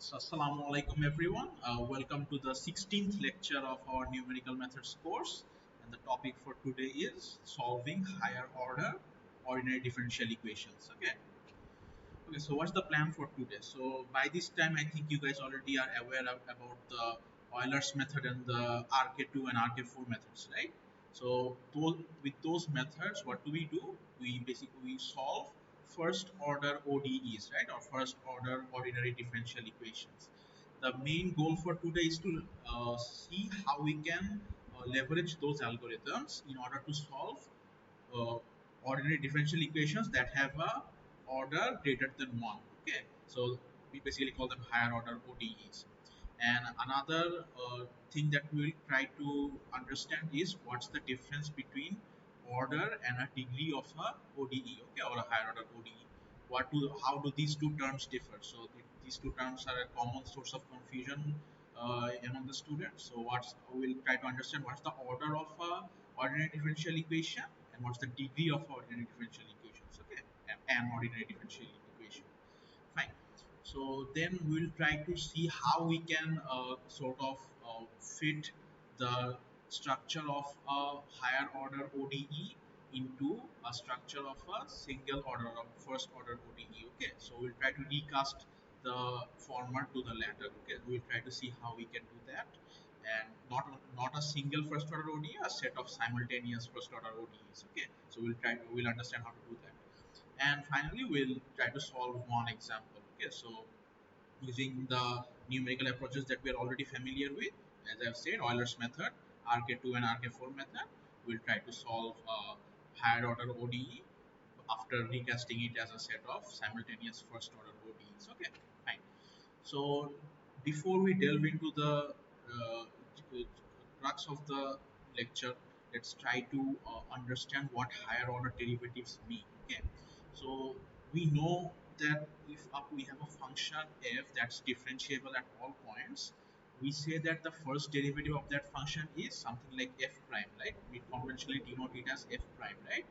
So, Assalamu alaikum everyone. Welcome to the 16th lecture of our numerical methods course. And the topic for today is solving higher order ordinary differential equations. Okay, so what's the plan for today? So by this time, I think you guys already are aware about the Euler's method and the RK2 and RK4 methods, right? So with those methods, what do? We basically solve first order ODEs, right? Or first order ordinary differential equations. The main goal for today is to see how we can leverage those algorithms in order to solve uh, ordinary differential equations that have a order greater than 1. Okay, so we basically call them higher order ODEs. And another thing that we will try to understand is what's the difference between order and a degree of a ODE, okay, or a higher order ODE. How do these two terms differ? So these two terms are a common source of confusion among the students. So we'll try to understand what's the order of a ordinary differential equation and what's the degree of ordinary differential equations. Okay, an ordinary differential equation. Fine. So then we'll try to see how we can sort of fit the structure of a higher order ODE into a structure of a single order of first order ODE. Okay, so we'll try to recast the former to the latter. Okay, we'll try to see how we can do that, and not a single first order ODE, a set of simultaneous first order ODEs. Okay, so we'll understand how to do that, and finally we'll try to solve one example. Okay, so using the numerical approaches that we are already familiar with, as I've said, Euler's method, RK2 and RK4 method, we'll try to solve a higher order ODE after recasting it as a set of simultaneous first order ODEs. Okay, fine. So before we delve into the crux of the lecture, let's try to understand what higher order derivatives mean. Okay, so we know that if we have a function f that's differentiable at all points, we say that the first derivative of that function is something like f prime, right? We conventionally denote it as f prime, right?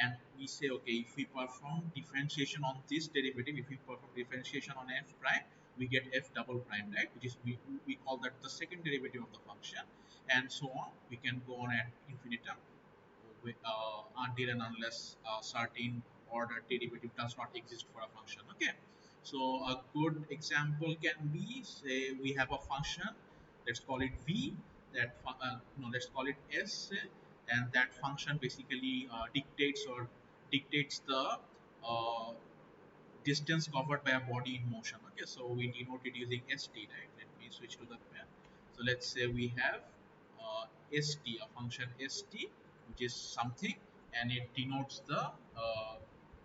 And we say, okay, if we perform differentiation on this derivative, if we perform differentiation on f prime, we get f double prime, right? Which is we call that the second derivative of the function, and so on. We can go on at infinitum until and unless a certain order derivative does not exist for a function. Okay, so a good example can be, say we have a function, let's call it v, no, let's call it s, and that function basically dictates the uh, distance covered by a body in motion. Okay, so we denote it using st, right? Let me switch to the pen. So let's say we have st, a function st, which is something, and it denotes the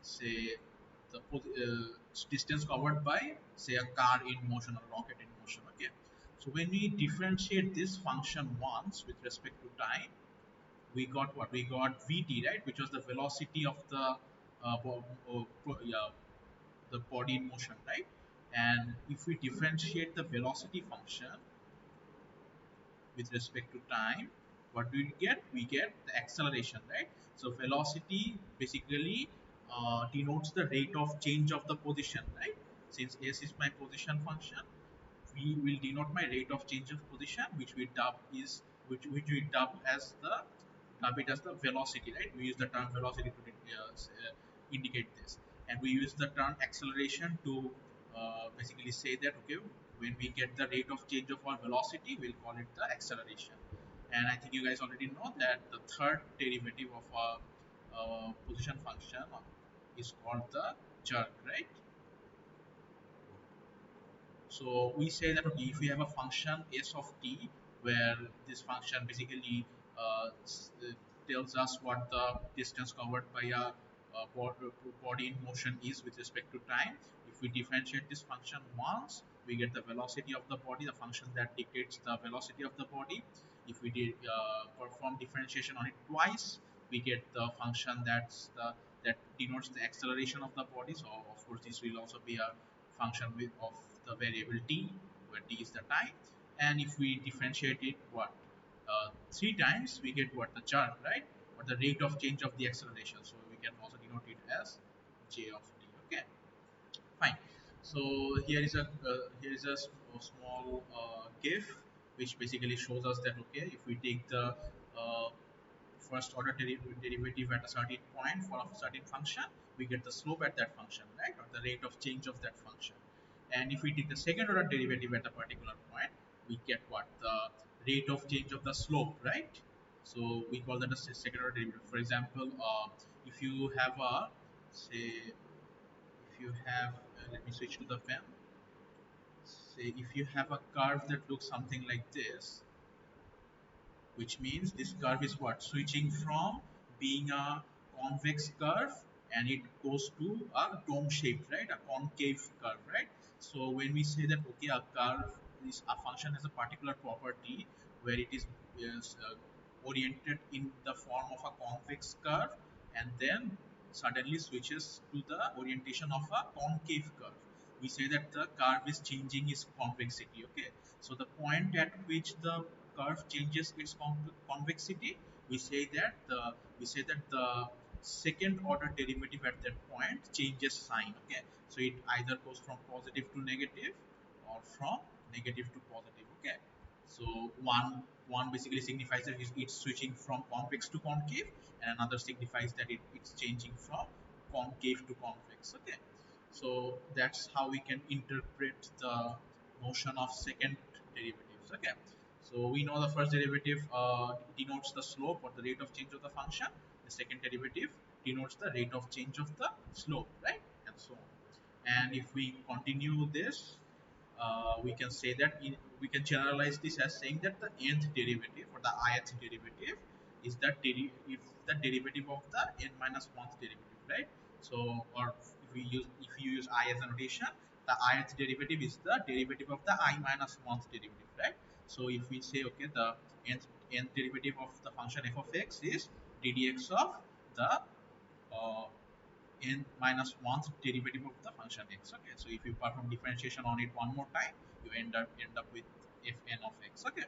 say the distance covered by, say, a car in motion or a rocket in motion. Okay, so when we differentiate this function once with respect to time, we got what? We got vt, right, which was the velocity of the yeah, the body in motion, right? And if we differentiate the velocity function with respect to time, what do we get? We get the acceleration, right? So velocity basically denotes the rate of change of the position, right? Since s is my position function, we will denote my rate of change of position, which we dub it as the velocity, right? We use the term velocity to indicate this, and we use the term acceleration to basically say that, okay, when we get the rate of change of our velocity, we'll call it the acceleration. And I think you guys already know that the third derivative of a position function is called the jerk, right? So we say that, okay, if we have a function s of t, where this function basically tells us what the distance covered by a body in motion is with respect to time. If we differentiate this function once, we get the velocity of the body, the function that dictates the velocity of the body. If we did perform differentiation on it twice, we get the function that denotes the acceleration of the body. So of course this will also be a function of the variable t, where t is the time. And if we differentiate it three times, we get what? The jerk, right? Or the rate of change of the acceleration. So we can also denote it as j of t. Okay, fine. So here is a small GIF which basically shows us that okay, if we take the uh, first order derivative at a certain point for a certain function, we get the slope at that function, right? Or the rate of change of that function. And if we take the second order derivative at a particular point, we get what? The rate of change of the slope, right? So we call that a second order derivative. For example, if you have a, say, if you have, let me switch to the pen. Say, if you have a curve that looks something like this, which means this curve is what, switching from being a convex curve and it goes to a dome shaped, right, a concave curve, right? So when we say that okay, a curve is a function has a particular property where it is oriented in the form of a convex curve and then suddenly switches to the orientation of a concave curve, we say that the curve is changing its convexity. Okay, so the point at which the curve changes its convexity, we say that the second order derivative at that point changes sign. Okay, so it either goes from positive to negative or from negative to positive. Okay, so one basically signifies that it's switching from convex to concave, and another signifies that it's changing from concave to convex. Okay, so that's how we can interpret the notion of second derivatives. Okay, so we know the first derivative denotes the slope or the rate of change of the function. The second derivative denotes the rate of change of the slope, right? And so on. And if we continue this, we can say that we can generalize this as saying that the nth derivative or the ith derivative is if the derivative of the n minus 1th derivative, right? So, or if you use I as a notation, the ith derivative is the derivative of the I minus 1th derivative, right? So if we say okay, the nth derivative of the function f of x is ddx of the uh, n minus 1th derivative of the function x. Okay, so if you perform differentiation on it one more time, you end up with fn of x. Okay,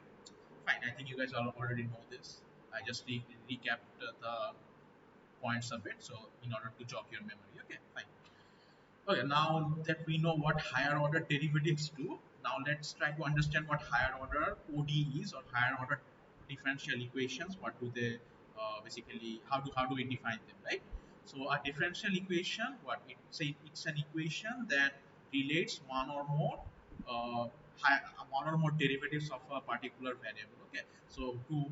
fine. I think you guys already know this. I just recapped the points a bit, so in order to jog your memory. Okay, fine. Okay, now that we know what higher order derivatives do, now let's try to understand what higher order ODEs or higher order differential equations. What do they basically? How do we define them, right? So a differential equation, what it say? It's an equation that relates one or more derivatives of a particular variable. Okay, so to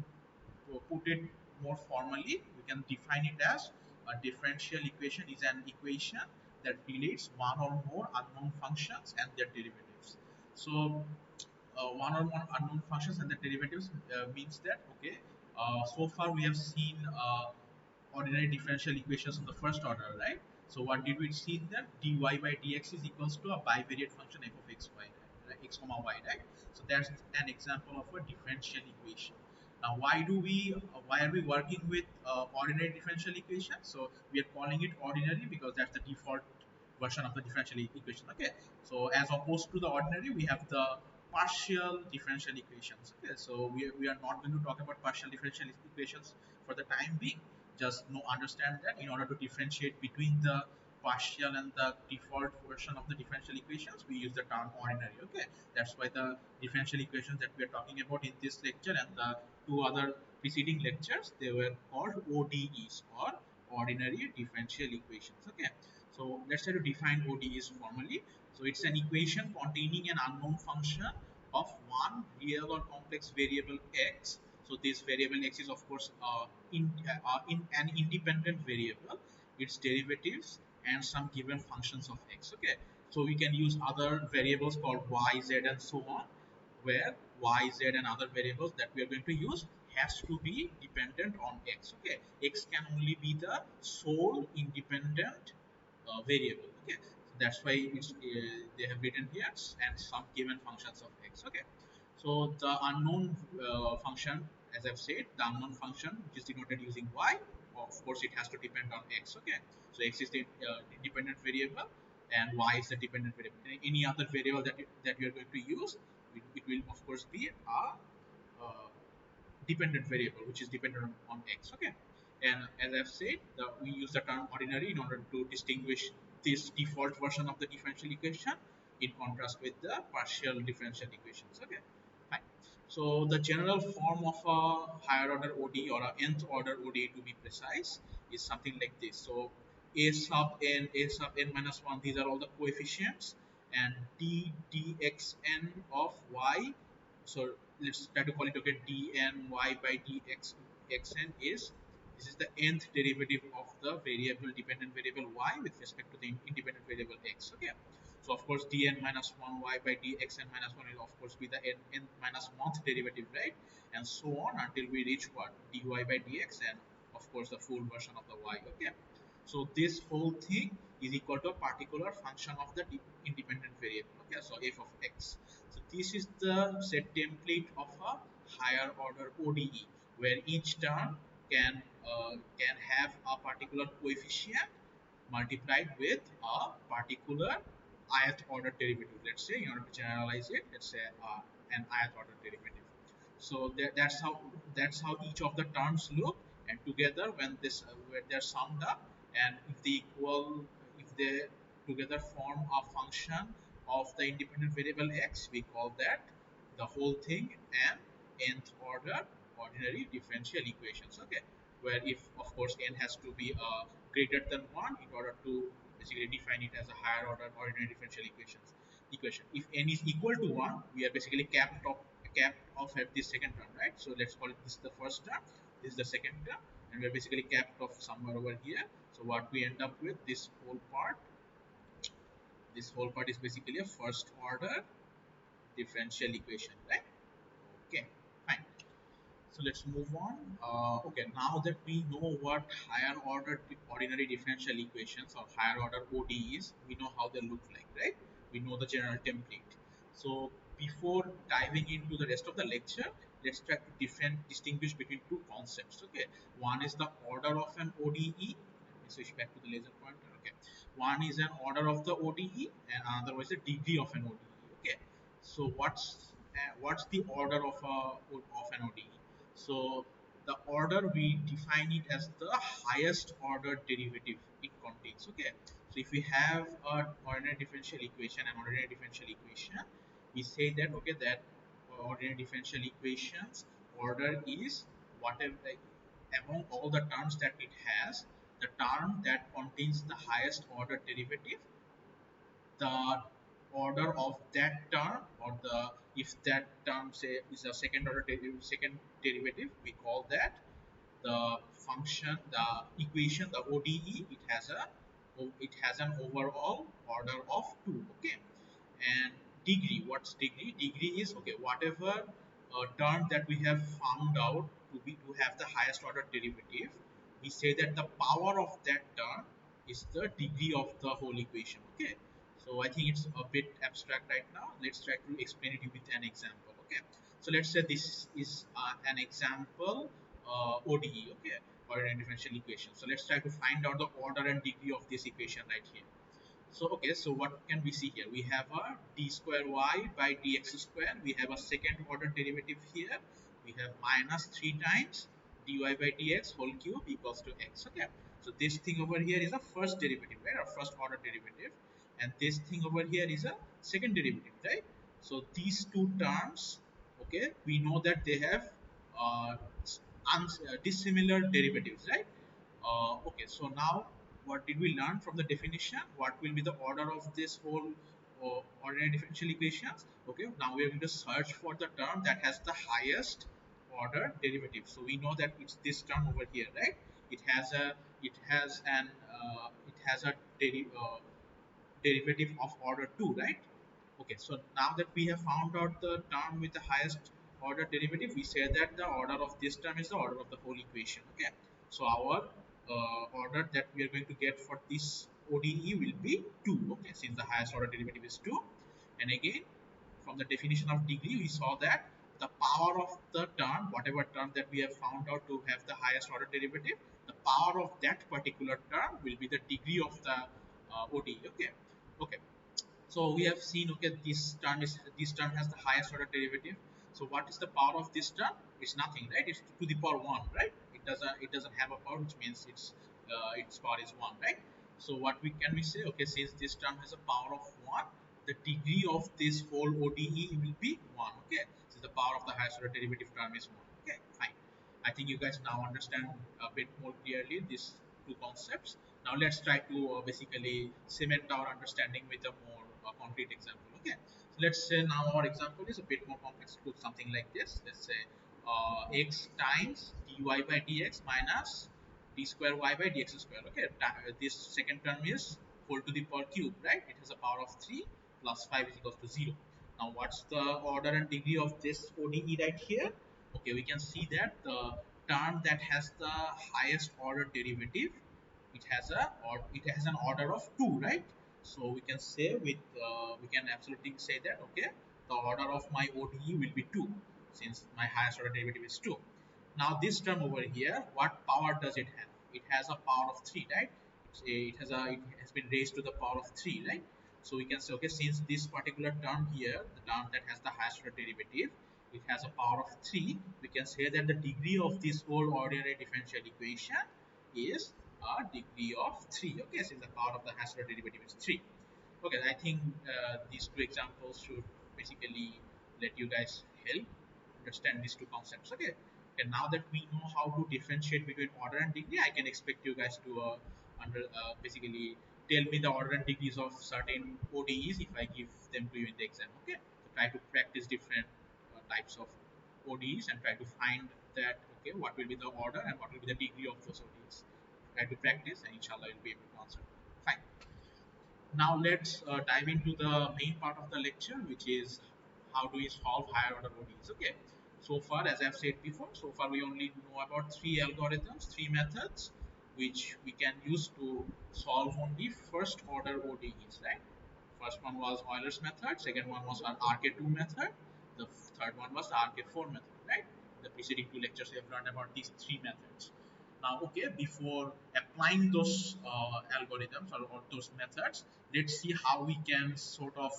put it more formally, we can define it as a differential equation is an equation that relates one or more unknown functions and their derivatives. So one or more unknown functions and their derivatives means that okay, so far we have seen ordinary differential equations of the first order, right? So what did we see there? dy by dx is equals to a bivariate function f of x y, right? X comma y, right? So that's an example of a differential equation. Now, why are we working with ordinary differential equation? So we are calling it ordinary because that's the default version of the differential equation. Okay, so as opposed to the ordinary, we have the partial differential equations. Okay, so we are not going to talk about partial differential equations for the time being. Just understand that in order to differentiate between the partial and the default version of the differential equations, we use the term ordinary. Okay, that's why the differential equations that we are talking about in this lecture and the two other preceding lectures, they were called ODEs or ordinary differential equations. Okay, so let's try to define ODEs formally. So it's an equation containing an unknown function of one real or complex variable x. So this variable x is of course in an independent variable, its derivatives and some given functions of x. Okay, so we can use other variables called y, z, and so on, where y, z, and other variables that we are going to use has to be dependent on x. Okay, x can only be the sole independent variable. Okay, so that's why they have written here and some given functions of x. Okay, so the unknown function, as I've said, the unknown function which is denoted using y, of course it has to depend on x. Okay, so x is the independent variable and y is the dependent variable. Any other variable that we are going to use, it will of course be uh, dependent variable which is dependent on x. Okay, and as I've said, we use the term ordinary in order to distinguish this default version of the differential equation in contrast with the partial differential equations. Okay, fine. So the general form of a higher order ODE or a nth order ODE to be precise is something like this. So a sub n, a sub n minus 1, these are all the coefficients, and d dxn of y. So let's try to call it, okay, dny by dx xn is, this is the nth derivative of the variable, dependent variable y with respect to the independent variable x. Okay, so of course dn minus 1 y by dxn minus 1 will of course be the n minus 1th derivative, right? And so on until we reach what, dy by dx, and of course the full version of the y. Okay, so this whole thing is equal to a particular function of the independent variable. Okay, so f of x. So this is the set template of a higher order ODE, where each term can have a particular coefficient multiplied with a particular ith order derivative. Let's say you want to generalize it. Let's say an ith order derivative. So that's how each of the terms look, and together when they're summed up, and if they together form a function of the independent variable x, we call that the whole thing an nth order ordinary differential equations. Okay, where if of course n has to be greater than 1 in order to basically define it as a higher order ordinary differential equation. If n is equal to 1, we are basically capped off at this second term, right? So let's call it, this is the first term, this is the second term, and we're basically capped off somewhere over here. So what we end up with, this whole part is basically a first order differential equation, right? Okay, fine. So let's move on. Okay, now that we know what higher order ordinary differential equations or higher order ODEs, we know how they look like, right? We know the general template. So before diving into the rest of the lecture, let's try to distinguish between two concepts. Okay, one is the order of an ODE. Let me switch back to the laser pointer. Okay, one is an order of the ODE, and another is the degree of an ODE. Okay, so what's the order of an ODE? So the order, we define it as the highest order derivative it contains. Okay. So if we have an ordinary differential equation, we say that, okay, that ordinary differential equations order is whatever, like, among all the terms that it has, the term that contains the highest order derivative, the order of that term, or the, if that term say is a second derivative, we call that the function, the equation, the ODE. It has an overall order of 2. Okay, and degree, what's degree? Degree is, okay, whatever term that we have found out to have the highest order derivative, we say that the power of that term is the degree of the whole equation. Okay, so I think it's a bit abstract right now. Let's try to explain it with an example. Okay, so let's say this is an example ODE. Okay, or an differential equation. So let's try to find out the order and degree of this equation right here. So okay, so what can we see here? We have a d square y by dx square. We have a second order derivative here. We have minus 3 times dy by dx whole cube equals to x. Okay, so this thing over here is a first derivative, right? Or first order derivative, and this thing over here is a second derivative, right? So these two terms, okay, we know that they have uh, dissimilar derivatives, right? Okay, so now what did we learn from the definition? What will be the order of this whole ordinary differential equations? Okay, now we are going to search for the term that has the highest order derivative. So we know that it's this term over here, right? It has a it has an it has a derivative of order 2, right? Okay, so now that we have found out the term with the highest order derivative, we say that the order of this term is the order of the whole equation. Okay, so our order that we are going to get for this ODE will be 2. Okay, since the highest order derivative is 2, and again, from the definition of degree, we saw that the power of the term, whatever term that we have found out to have the highest order derivative, the power of that particular term will be the degree of the ODE. Okay, okay. So we have seen, okay, this term has the highest order derivative. So what is the power of this term? It's nothing, right? It's to the power 1, right? It doesn't have a power, which means its power is 1, right? So what we say? Okay, since this term has a power of 1, the degree of this whole ODE will be 1. Okay, so the power of the highest order derivative term is 1. Okay, fine. I think you guys now understand a bit more clearly these two concepts. Now let's try to basically cement our understanding with a more concrete example. Okay, so let's say now our example is a bit more complex. Put something like this. Let's say x times dy by dx minus d square y by dx square. Okay, this second term is whole to the power cube, right? It has a power of 3 plus 5 is equals to 0. Now, what's the order and degree of this ODE right here? Okay, we can see that the term that has the highest order derivative, it has an order of 2, right? So we can say we can absolutely say that, okay, the order of my ODE will be 2 since my highest order derivative is 2. Now this term over here, what power does it have? It has a power of 3, right? It has been raised to the power of 3, right? So we can say, okay, since this particular term here, the term that has the highest order derivative, it has a power of 3, we can say that the degree of this whole ordinary differential equation is a degree of 3. Okay, since the power of the highest order derivative is 3. Okay, I think these two examples should basically let you guys help understand these two concepts. Okay, and now that we know how to differentiate between order and degree, I can expect you guys to basically tell me the order and degrees of certain ODEs if I give them to you in the exam. Okay, so try to practice different types of ODEs and try to find that, okay, what will be the order and what will be the degree of those ODEs. Try to practice and inshallah you'll be able to answer. Fine. Now let's dive into the main part of the lecture, which is how do we solve higher order ODEs. Okay. So far, as I've said before, so far we only know about three algorithms, three methods, which we can use to solve only first order ODEs, right? First one was Euler's method, second one was our RK2 method, the third one was the RK4 method, right? The preceding two lectures we have learned about these three methods. Now, okay, before applying those algorithms or those methods, let's see how we can sort of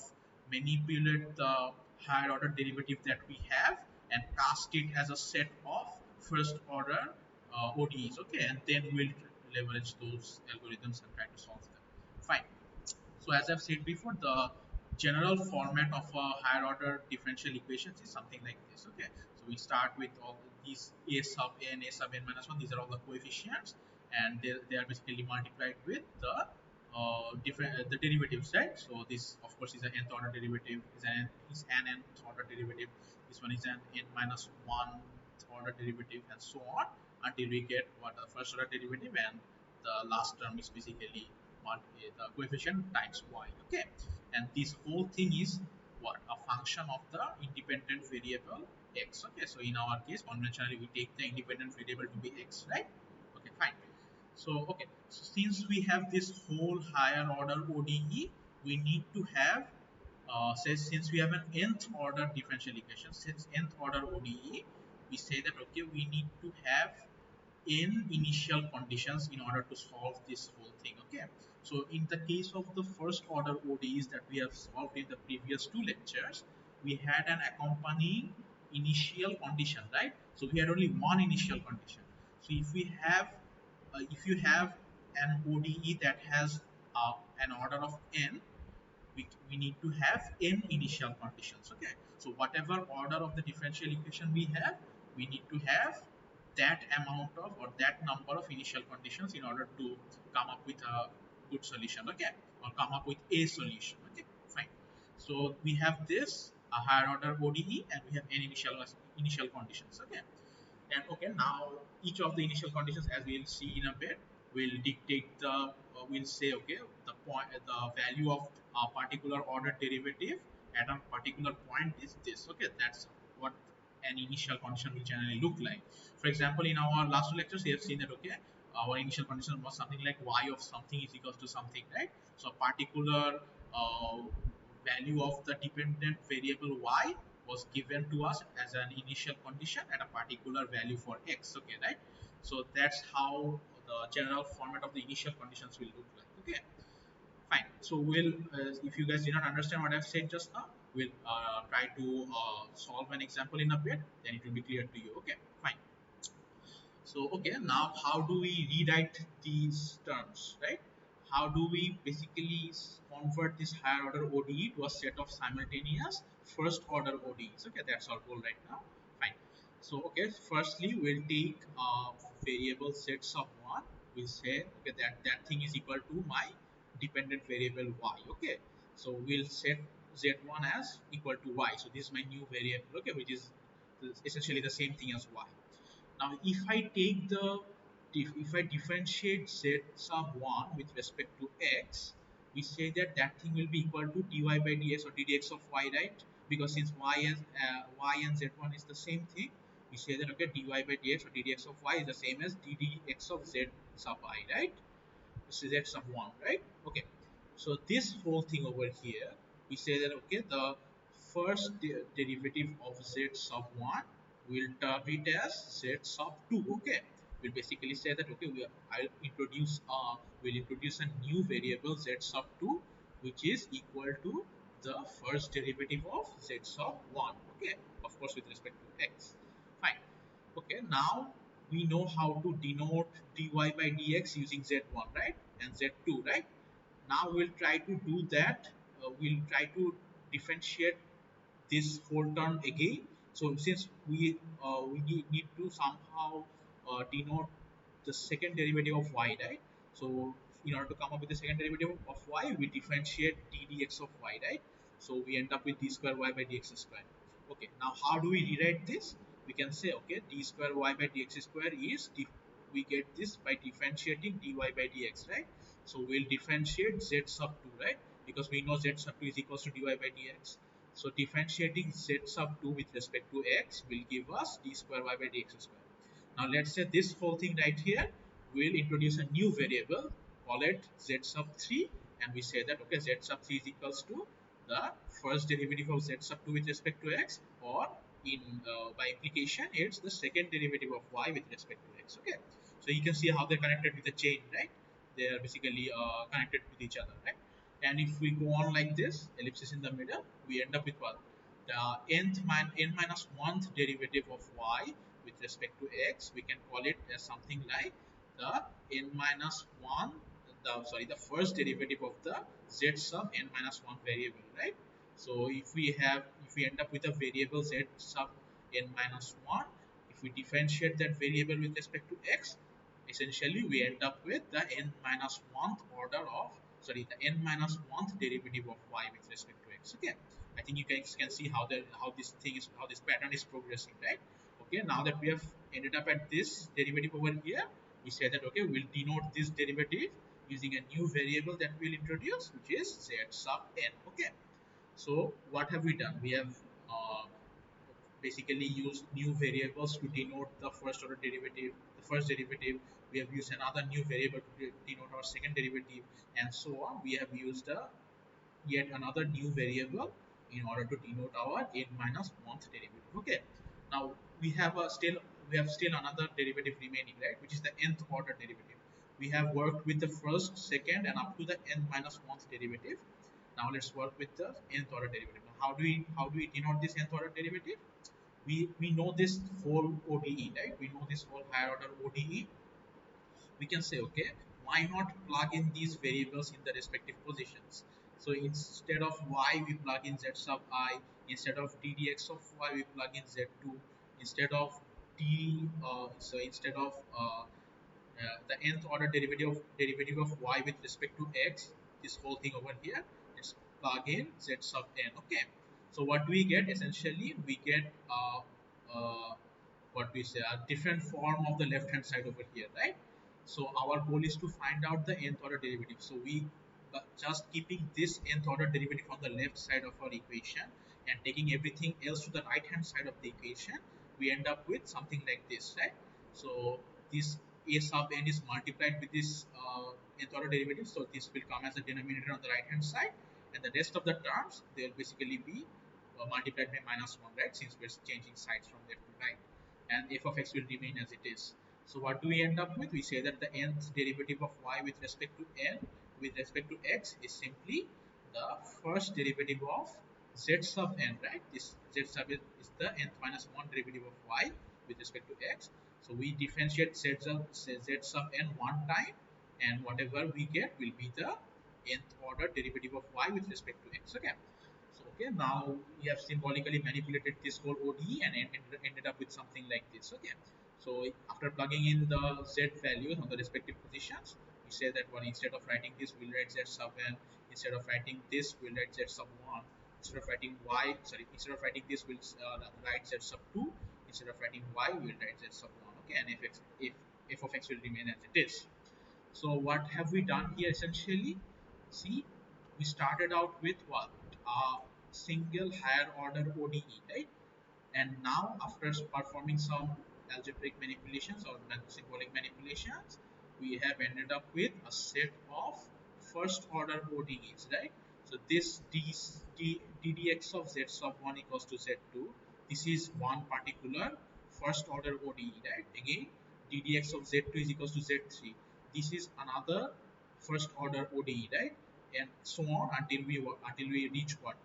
manipulate the higher order derivative that we have and cast it as a set of first order ODEs, okay, and then we'll leverage those algorithms and try to solve them. Fine. So as I've said before, the general format of a higher order differential equations is something like this. Okay, so we start with all these a sub n, a sub n minus 1. These are all the coefficients, and they are basically multiplied with the different the derivatives, right? So this, of course, is an nth order derivative, is an nth order derivative. This one is an n minus 1 order derivative, and so on until we get what the first order derivative, and the last term is basically the coefficient times y. Okay, and this whole thing is what, a function of the independent variable x. Okay, so in our case conventionally we take the independent variable to be x, right? Okay, fine. So okay, so since we have this whole higher order ODE, we need to have since we have an nth order differential equation, since nth order ODE, we say that, okay, we need to have n initial conditions in order to solve this whole thing. Okay, so in the case of the first order ODEs that we have solved in the previous two lectures, we had an accompanying initial condition, right? So we had only one initial condition. So if you have an ODE that has an order of n, we need to have n initial conditions. Okay, so whatever order of the differential equation we have, we need to have that amount of or that number of initial conditions in order to come up with a good solution. Okay, or come up with a solution. Okay, fine. So we have this a higher order ODE and we have n initial conditions. Okay, and okay, now each of the initial conditions, as we'll see in a bit, will dictate the will say, okay, the point, the value of a particular order derivative at a particular point is this. Okay, that's what an initial condition will generally look like. For example, in our last two lectures we have seen that, okay, our initial condition was something like y of something is equals to something, right? So a particular value of the dependent variable y was given to us as an initial condition at a particular value for x. Okay, right? So that's how the general format of the initial conditions will look like. Okay, fine. So we'll if you guys did not understand what I've said just now, we'll try to solve an example in a bit, then it will be clear to you. Okay, fine. So okay, now how do we rewrite these terms, right? how do we basically convert this higher order ODE to a set of simultaneous first order ODEs? Okay, that's our goal right now. Fine. So, okay, firstly, we'll take variable z sub 1. We'll say, okay, that thing is equal to my dependent variable y. Okay, so we'll set z1 as equal to y. So, this is my new variable, okay, which is essentially the same thing as y. Now, if I differentiate z sub 1 with respect to x, we say that that thing will be equal to dy by dx or ddx of y, right? Because since y and z1 is the same thing, we say that okay, dy by dx or ddx of y is the same as ddx of z sub I, right? This is z sub 1, right? Okay. So this whole thing over here, we say that okay, the first derivative of z sub 1 will term it as z sub 2. Okay. We'll basically say that okay, we'll introduce a new variable z sub 2, which is equal to the first derivative of z sub 1. Okay. Of course, with respect to x. Fine. Okay, now we know how to denote dy by dx using z1, right? And z2, right? Now we'll try to do that. We'll try to differentiate this whole term again. So since we need to somehow denote the second derivative of y, right? So in order to come up with the second derivative of y, we differentiate d dx of y, right? So we end up with d square y by dx square. Okay, now how do we rewrite this? We can say okay, d square y by dx square is we get this by differentiating dy by dx, right? So we'll differentiate z sub 2, right? Because we know z sub 2 is equals to dy by dx. So differentiating z sub 2 with respect to x will give us d square y by dx square. Now let's say this whole thing right here, we'll introduce a new variable, call it z sub 3, and we say that okay, z sub 3 is equals to the first derivative of z sub 2 with respect to x, or in by implication it's the second derivative of y with respect to x. Okay, so you can see how they're connected with the chain, right? They are basically connected with each other, right? And if we go on like this, ellipsis in the middle, we end up with what? The n minus 1th derivative of y with respect to x, we can call it as something like the n minus 1, the first derivative of the z sub n minus 1 variable, right? So if we end up with a variable z sub n minus 1, if we differentiate that variable with respect to x, essentially we end up with the n minus 1th order of, sorry, the n minus 1th derivative of y with respect to x. Okay, I think you guys can see how this pattern is progressing, right? Okay, now that we have ended up at this derivative over here, we say that okay, we'll denote this derivative using a new variable that we'll introduce, which is z sub n. Okay, so what have we done? We have uh, basically used new variables to denote the first order derivative, the first derivative. We have used another new variable to denote our second derivative, and so on. We have used yet another new variable in order to denote our n minus 1th derivative. Okay, now we have still another derivative remaining, right, which is the nth order derivative. We have worked with the first, second, and up to the n minus 1th derivative. Now let's work with the nth order derivative. Now how do we denote this nth order derivative? We know this whole ODE, right? We know this whole higher order ODE. We can say, okay, why not plug in these variables in the respective positions? So instead of y, we plug in z sub I. Instead of ddx of y, we plug in z2. Instead of instead of the nth order derivative of y with respect to x, this whole thing over here, let's plug in z sub n. Okay, so what do we get? Essentially we get what we say, a different form of the left hand side over here, right? So our goal is to find out the nth order derivative. So we just keeping this nth order derivative on the left side of our equation and taking everything else to the right hand side of the equation, we end up with something like this, right? So this a sub n is multiplied with this nth order derivative, so this will come as a denominator on the right hand side, and the rest of the terms they will basically be multiplied by minus 1, right, since we're changing sides from left to right, and f of x will remain as it is. So what do we end up with? We say that the nth derivative of y with respect to n with respect to x is simply the first derivative of z sub n, right? This z sub is the nth minus 1 derivative of y with respect to x. So we differentiate z sub n one time, and whatever we get will be the nth order derivative of y with respect to x. Okay. So okay, now we have symbolically manipulated this whole ODE and ended up with something like this. Okay. So after plugging in the z values on the respective positions, we say that well, instead of writing this, we'll write z sub n. Instead of writing this, we'll write z sub 1. Instead of writing y, sorry, instead of writing this, we'll write z sub 2. Instead of writing y, we'll write z sub 1. Okay, and if f of x will remain as it is. So what have we done here essentially? See, we started out with what? A single higher order ODE, right? And now after performing some algebraic manipulations or symbolic manipulations, we have ended up with a set of first order ODEs, right? So this ddx of z sub 1 equals to z2. This is one particular first order ODE, right? Again, ddx of z2 is equals to z3. This is another first order ODE, right? And so on until we reach what?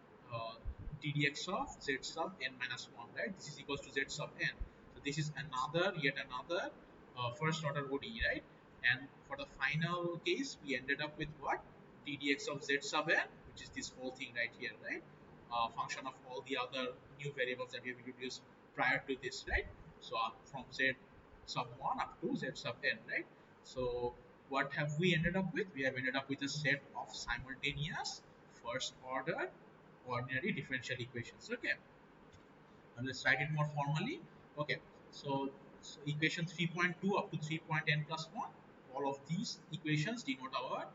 ddx of z sub n minus 1, right? This is equals to z sub n. So this is yet another first order ODE, right? And for the final case, we ended up with what? ddx of z sub n, which is this whole thing right here, right? Function of all the other new variables that we have introduced prior to this, right? So from z sub 1 up to z sub n, right? So what have we ended up with? We have ended up with a set of simultaneous first order ordinary differential equations. Okay, and let's write it more formally. Okay, so equation 3.2 up to 3.n plus 1, all of these equations denote our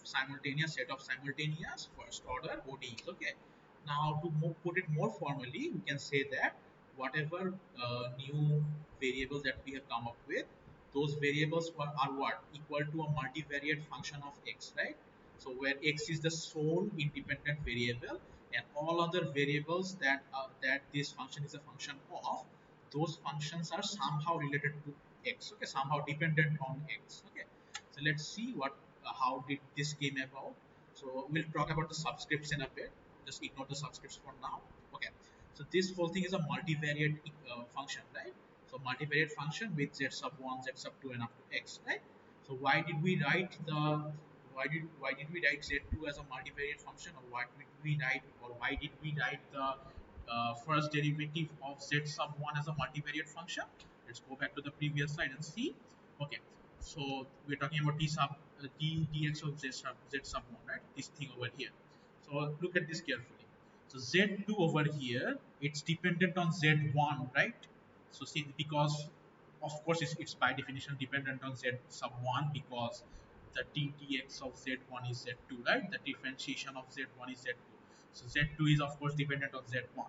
simultaneous set of simultaneous first order ODEs. Okay, now to put it more formally, we can say that whatever new variables that we have come up with, those variables are what? Equal to a multivariate function of x, right? So where x is the sole independent variable, and all other variables that this function is a function of, those functions are somehow related to x. Okay, somehow dependent on x. Okay, so let's see how did this came about. So we'll talk about the subscripts in a bit. Just ignore the subscripts for now. Okay, so this whole thing is a multivariate function, right? So multivariate function with z sub 1, z sub 2, and up to x, right? So why did we write z2 as a multivariate function, or why did we write the first derivative of z sub 1 as a multivariate function? Let's go back to the previous slide and see. Okay, so we're talking about dx of z sub 1, right? This thing over here. So look at this carefully. So z2 over here, it's dependent on z1, right? So see, because of course it's by definition dependent on z sub 1, because the dx of z1 is z2, right? The differentiation of z1 is z2. So z2 is of course dependent on z1.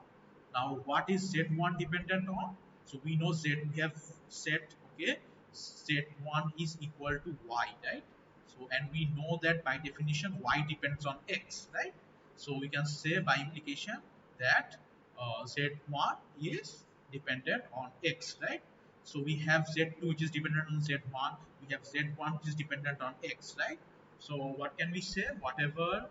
Now what is z1 dependent on? So we know we have set, okay, z1 is equal to y, right? So and we know that by definition y depends on x, right? So we can say by implication that z1 is dependent on x, right? So we have z2 which is dependent on z1, we have z1 which is dependent on x, right? So what can we say? Whatever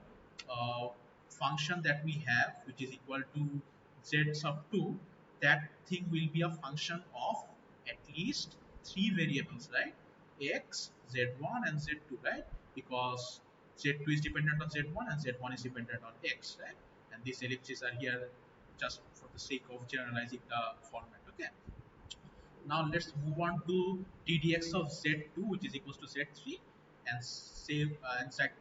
uh, function that we have which is equal to z sub 2, that thing will be a function of at least three variables, right? X, z1, and z2, right? Because z2 is dependent on z1 and z1 is dependent on x, right? And these ellipses are here just for the sake of generalizing the format. Okay, now let's move on to ddx of z2, which is equals to z3, and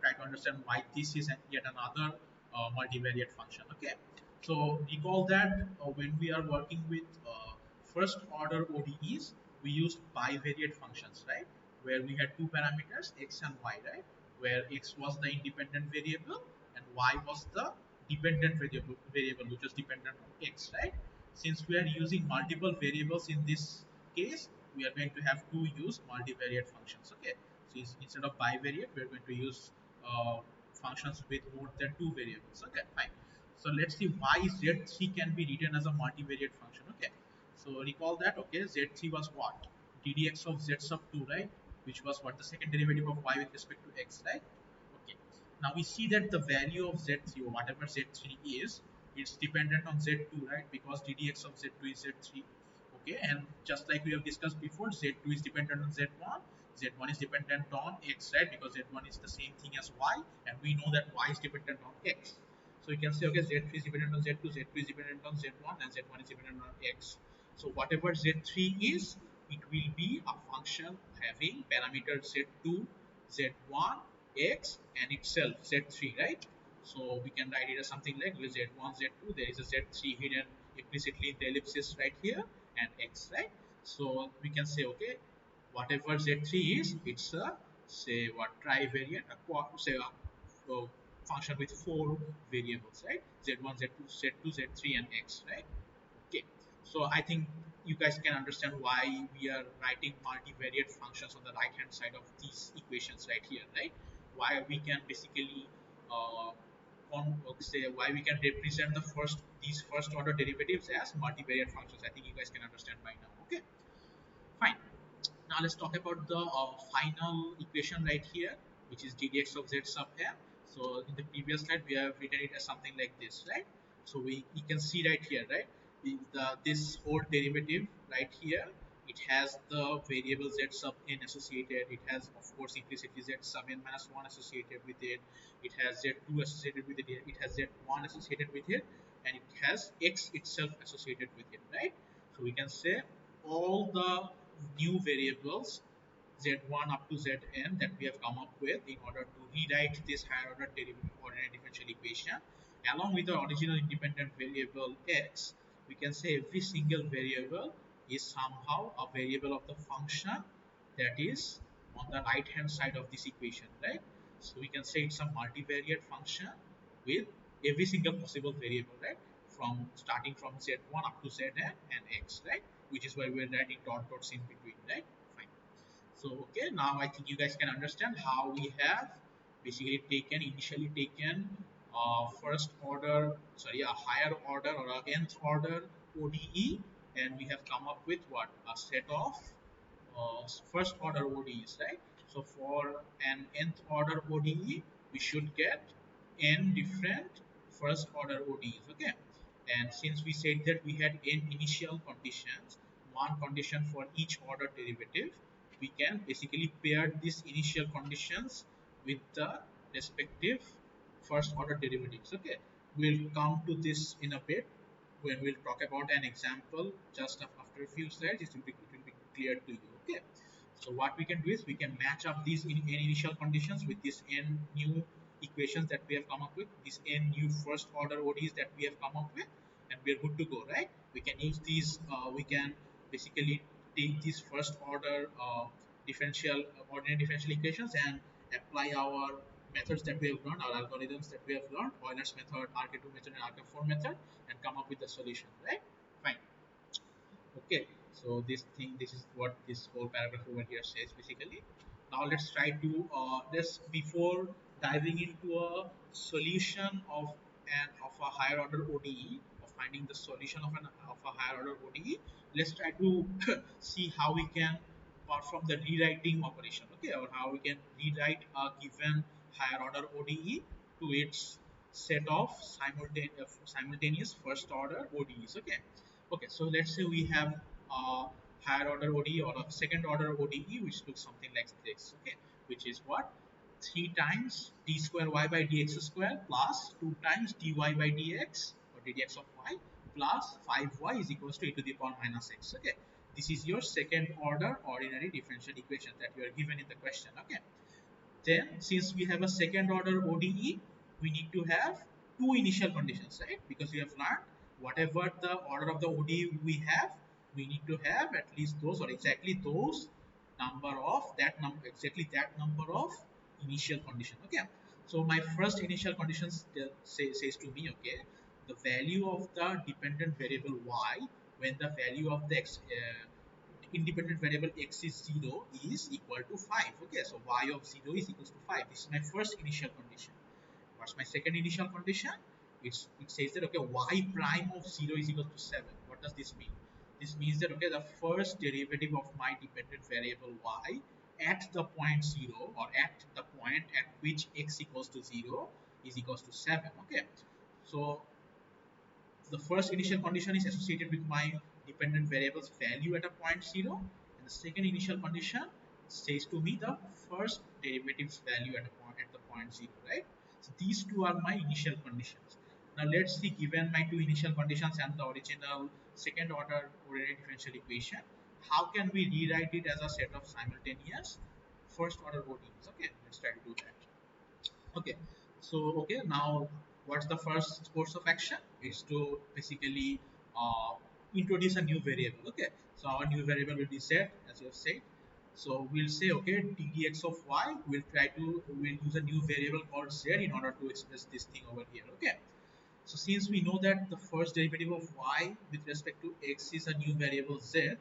try to understand why this is yet another multivariate function. Okay, so recall that when we are working with first order ODEs, we used bivariate functions, right? Where we had two parameters, x and y, right? Where x was the independent variable and y was the dependent variable which was dependent on x, right? Since we are using multiple variables in this case, we are going to have to use multivariate functions. Okay, so instead of bivariate, we are going to use functions with more than two variables. Okay, fine. So let's see why z3 can be written as a multivariate function. Okay, so recall that. Okay, z3 was what? ddx of z sub 2, right? Which was what? The second derivative of y with respect to x, right? Okay, now we see that the value of z3, or whatever z3 is, it's dependent on z2, right? Because ddx of z2 is z3. Okay, and just like we have discussed before, z2 is dependent on z1, Z1 is dependent on X, right? Because Z1 is the same thing as Y, and we know that Y is dependent on X. So you can say, okay, Z3 is dependent on Z2, Z2 is dependent on Z1, and Z1 is dependent on X. So whatever Z3 is, it will be a function having parameter Z2, Z1, X, and itself Z3, right? So we can write it as something like Z1, Z2, there is a Z3 hidden implicitly in the ellipsis right here, and X, right? So we can say, okay, whatever Z3 is, it's a, say, what, trivariate, say a function with four variables, right? Z1, Z2, Z2, Z3, and X, right? Okay, so I think you guys can understand why we are writing multivariate functions on the right hand side of these equations right here, right? Why we can basically uh, say why we can represent the first order derivatives as multivariate functions. I think you guys can understand by now. Okay, fine. Now let's talk about the final equation right here, which is ddx of z sub n. So in the previous slide, we have written it as something like this, right? So we can see right here, right? This whole derivative right here, it has the variable z sub n associated. It has, of course, implicitly z sub n minus 1 associated with it. It has z2 associated with it. It has z1 associated with it. And it has x itself associated with it, right? So we can say all the new variables z1 up to zn that we have come up with in order to rewrite this higher order ordinary differential equation along with the original independent variable x. We can say every single variable is somehow a variable of the function that is on the right hand side of this equation, right? So we can say it's a multivariate function with every single possible variable, right? From starting from z1 up to zn and x, right? Which is why we're writing dot dots in between, right? Fine. So okay, now I think you guys can understand how we have basically initially taken first order, sorry, a higher order or a nth order ODE, and we have come up with what, a set of first order ODEs, right? So for an nth order ODE, we should get n different first order ODEs, okay? And since we said that we had n initial conditions, one condition for each order derivative, we can basically pair these initial conditions with the respective first order derivatives, okay? We'll come to this in a bit when we'll talk about an example just after a few slides. It will be clear to you, okay? So what we can do is we can match up these n initial conditions with this n new equations that we have come up with, these n new first order ODEs that we have come up with, and we are good to go, right? We can use these, we can basically take these first order ordinary differential equations and apply our methods that we have learned, our algorithms that we have learned, Euler's method, RK2 method, and RK4 method, and come up with the solution, right? Fine. Okay, so this is what this whole paragraph over here says basically. Now let's try to let's before diving into a solution of a higher order ODE, of finding the solution of a higher order ODE, let's try to see how we can perform the rewriting operation, okay, or how we can rewrite a given higher order ODE to its set of simultaneous first order ODEs, okay. Okay, so let's say we have a higher order ODE or a second order ODE, which looks something like this, okay, which is what, 3 times d square y by dx square plus 2 times dy by dx or ddx of y plus 5y is equals to e to the power minus x, okay. This is your second order ordinary differential equation that you are given in the question, okay. Then, since we have a second order ODE, we need to have two initial conditions, right? Because we have learned whatever the order of the ODE we have, we need to have at least those or exactly those exactly that number of initial condition. Okay. So my first initial conditions says to me, okay, the value of the dependent variable y when the value of the independent variable x is 0 is equal to 5. Okay, so y of 0 is equals to 5. This is my first initial condition. What's my second initial condition? It says that, okay, y prime of 0 is equal to 7. What does this mean? This means that, okay, the first derivative of my dependent variable y at the point 0 or at the point at which x equals to 0 is equals to 7. Okay, so the first initial condition is associated with my dependent variable's value at a point 0, and the second initial condition says to me the first derivative's value at the point 0, right? So these two are my initial conditions. Now let's see, given my two initial conditions and the original second order ordinary differential equation, how can we rewrite it as a set of simultaneous first order ODEs? Okay, let's try to do that. Okay, so okay, now what's the first course of action? Is to basically introduce a new variable. Okay, so our new variable will be set as you have said. So we'll say okay, tdx of y. We'll use a new variable called z in order to express this thing over here. Okay, so since we know that the first derivative of y with respect to x is a new variable z,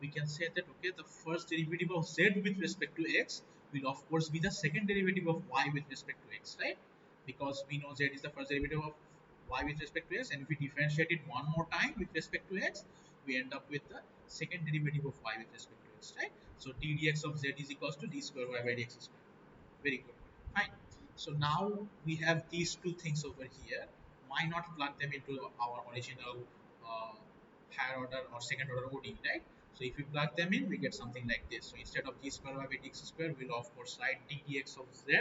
we can say that okay, the first derivative of z with respect to x will of course be the second derivative of y with respect to x, right? Because we know z is the first derivative of y with respect to x, and if we differentiate it one more time with respect to x, we end up with the second derivative of y with respect to x, right? So d dx of z is equals to d square y by dx square. Very good. Fine. So now we have these two things over here. Why not plug them into our original uh, higher order or second order ODE, right? So if we plug them in, we get something like this. So instead of d square y by dx square, we'll of course write d dx of z,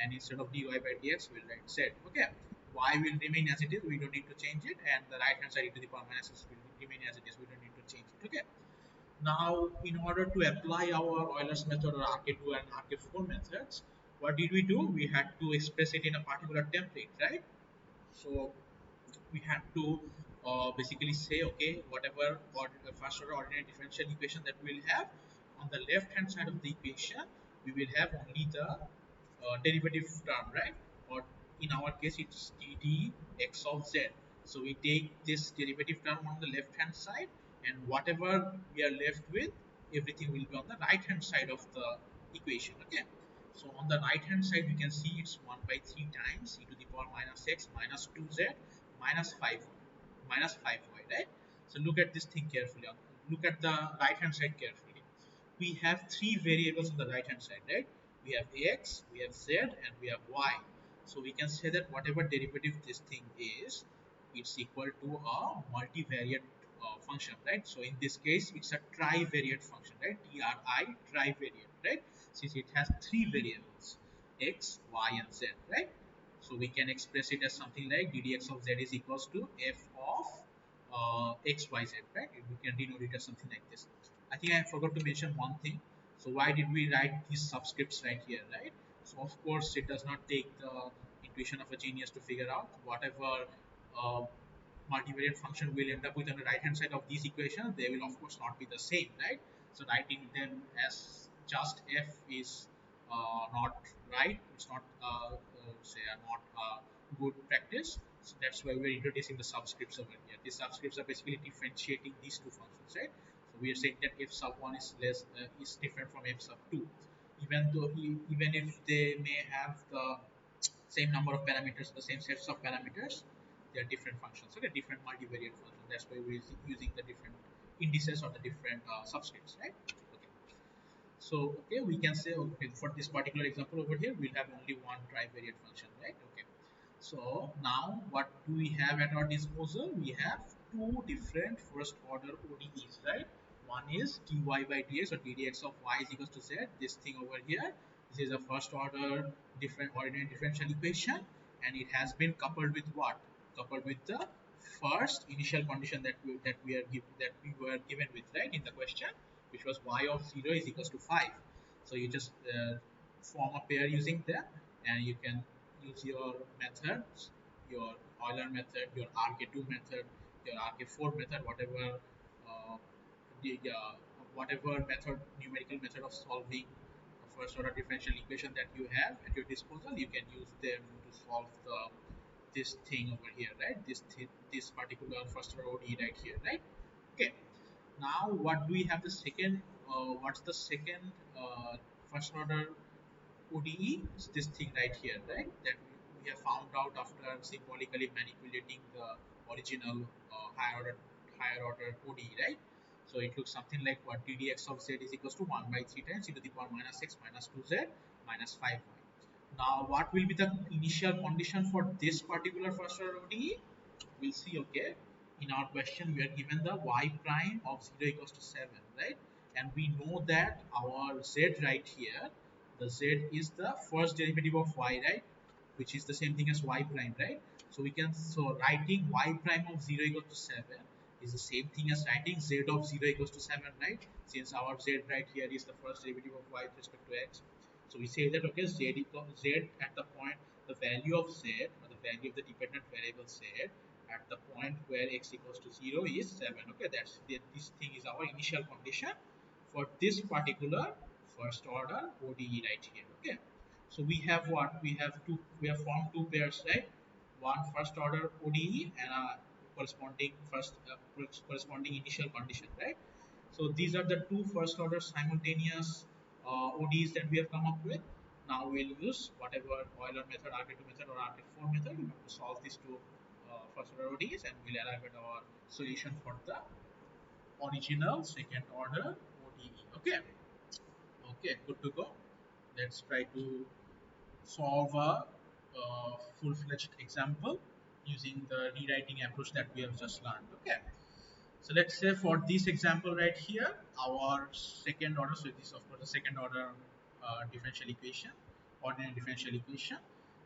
and instead of dy by dx, we'll write z. Okay. Y will remain as it is. We don't need to change it, and the right hand side e to the power minus x will remain as it is. We don't need to change it. Okay. Now, in order to apply our Euler's method or RK2 and RK4 methods, what did we do? We had to express it in a particular template, right? So we had to basically say, okay, whatever first order ordinary differential equation that we'll have, on the left hand side of the equation, we will have only the derivative term, right? Or in our case, it's dd x of z. So we take this derivative term on the left hand side, and whatever we are left with, everything will be on the right hand side of the equation. Okay. So on the right hand side, you can see it's 1 by 3 times e to the power minus x minus 2z minus 5 minus 5y, right? So look at this thing carefully. Look at the right hand side carefully. We have three variables on the right hand side, right? We have x, we have z, and we have y. So we can say that whatever derivative this thing is, it's equal to a multivariate function, right? So in this case, it's a trivariate function, right? TRI, trivariate, right? Since it has three variables, x, y, and z, right? So we can express it as something like ddx of z is equals to f of x, y, z, right? We can denote it as something like this. I think I forgot to mention one thing. So why did we write these subscripts right here, right? So of course it does not take the intuition of a genius to figure out whatever uh, multivariate function will end up with on the right hand side of these equations, they will of course not be the same, right? So writing them as just f is not right. It's not say not good practice. So that's why we're introducing the subscripts over here. These subscripts are basically differentiating these two functions, right? So we are saying that f sub 1 is less is different from f sub 2, even if they may have the same number of parameters, the same sets of parameters, they are different functions. Okay, different multivariate functions. That's why we're using the different indices or the different subscripts, right? Okay. So okay, we can say okay for this particular example over here, we'll have only one trivariate function, right? Okay. So now what do we have at our disposal? We have two different first order ODEs, right? One is dy by dx or ddx of y is equals to z. This thing over here, this is a first order different ordinary differential equation, and it has been coupled with what? Coupled with the first initial condition that we were given with, right, in the question, which was y of 0 is equals to 5. So you just form a pair using that, and you can use your methods, your Euler method, your RK2 method, your RK4 method, uh, whatever method, numerical method of solving a first order differential equation that you have at your disposal, you can use them to solve this thing over here, right? This particular first order ODE right here, right? Okay. Now, what do we have the second? What's the second first order ODE is this thing right here, right? That we have found out after symbolically manipulating the original higher order ODE, right? So it looks something like what ddx of z is equals to 1 by 3 times e to the power minus x minus 2z minus 5y. Now, what will be the initial condition for this particular first order ODE? We'll see, okay. In our question, we are given the y prime of 0 equals to 7, right? and we know that our z right here, the z is the first derivative of y, right, which is the same thing as y prime, right? So we can, so writing y prime of 0 equals to 7 is the same thing as writing z of 0 equals to 7, right? Since our z right here is the first derivative of y with respect to x. So we say that, okay, z at the point, the value of z, or the value of the dependent variable z at the point where x equals to 0 is 7. Okay, this thing is our initial condition for this particular first order ODE right here. Okay, so we have what? We have formed two pairs, right? One first order ODE and a corresponding initial condition, right? So these are the two first order simultaneous ODEs that we have come up with. Now we'll use whatever Euler method, RK2 method, or RK4 method to solve these two first order ODEs, and we'll arrive at our solution for the original second order ODE. Okay, okay, good to go. Let's try to solve a full-fledged example using the rewriting approach that we have just learned. Okay, so let's say for this example right here, our second order, so this is of course the second order differential equation, ordinary differential equation.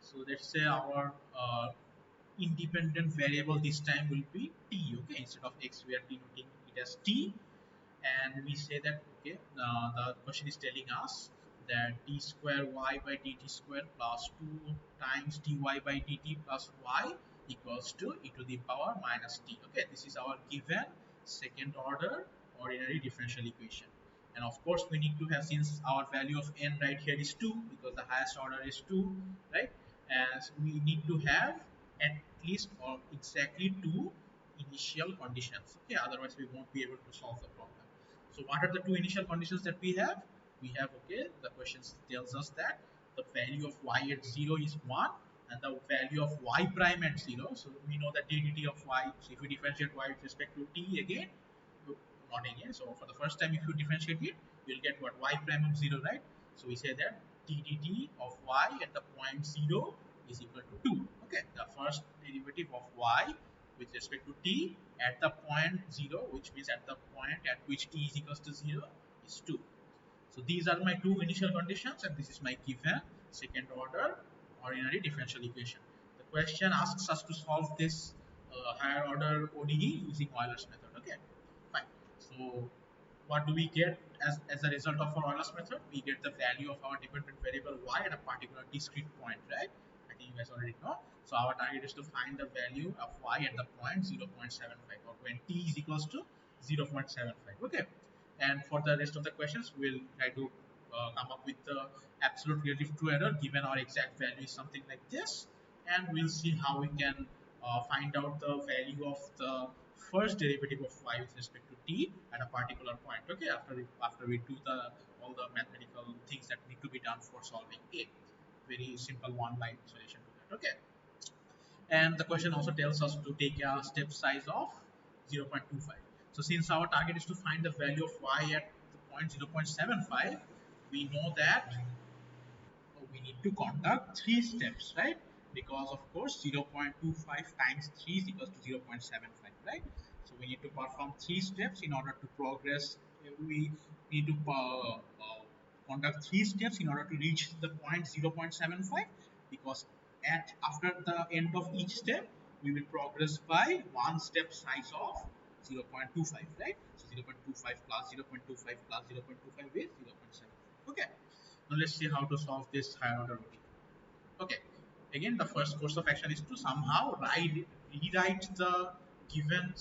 So let's say our independent variable this time will be t. Okay, instead of x we are denoting it as t, and we say that, okay, the question is telling us that d square y by dt square plus 2 times dy by dt plus y equals to e to the power minus t. Okay, this is our given second order ordinary differential equation. And of course we need to have, since our value of n right here is 2, because the highest order is 2, right? As we need to have at least or exactly two initial conditions. Okay, otherwise we won't be able to solve the problem. So what are the two initial conditions that we have? We have, okay, the question tells us that the value of y at 0 is 1 and the value of y prime at 0. So we know that ddt of y, so if we differentiate y with respect to t again, not again, so for the first time if you differentiate it, you'll get what? Y prime of 0, right? So we say that ddt of y at the point 0 is equal to 2. Okay, the first derivative of y with respect to t at the point 0, which means at the point at which t is equals to 0 is 2. So these are my two initial conditions, and this is my given second order ordinary differential equation. The question asks us to solve this higher order ODE using Euler's method. Okay, fine. So what do we get as a result of our Euler's method? We get the value of our dependent variable y at a particular discrete point, right? I think you guys already know. So our target is to find the value of y at the point 0.75, or when t is equals to 0.75. Okay, and for the rest of the questions we'll try to come up with the absolute relative true error given our exact value is something like this, and we'll see how we can find out the value of the first derivative of y with respect to t at a particular point. Okay, after we do the all the mathematical things that need to be done for solving a very simple one line solution to that. Okay, and the question also tells us to take a step size of 0.25. So since our target is to find the value of y at the point 0.75, we know that we need to conduct three steps, right? Because of course 0.25 times 3 is equals to 0.75, right? So we need to perform three steps in order to progress. We need to conduct three steps in order to reach the point 0.75, because at after the end of each step we will progress by one step size of 0.25, right? So 0.25 plus 0.25 plus 0.25 is 0.75. Okay, now let's see how to solve this higher order ODE. Okay, again the first course of action is to somehow rewrite the given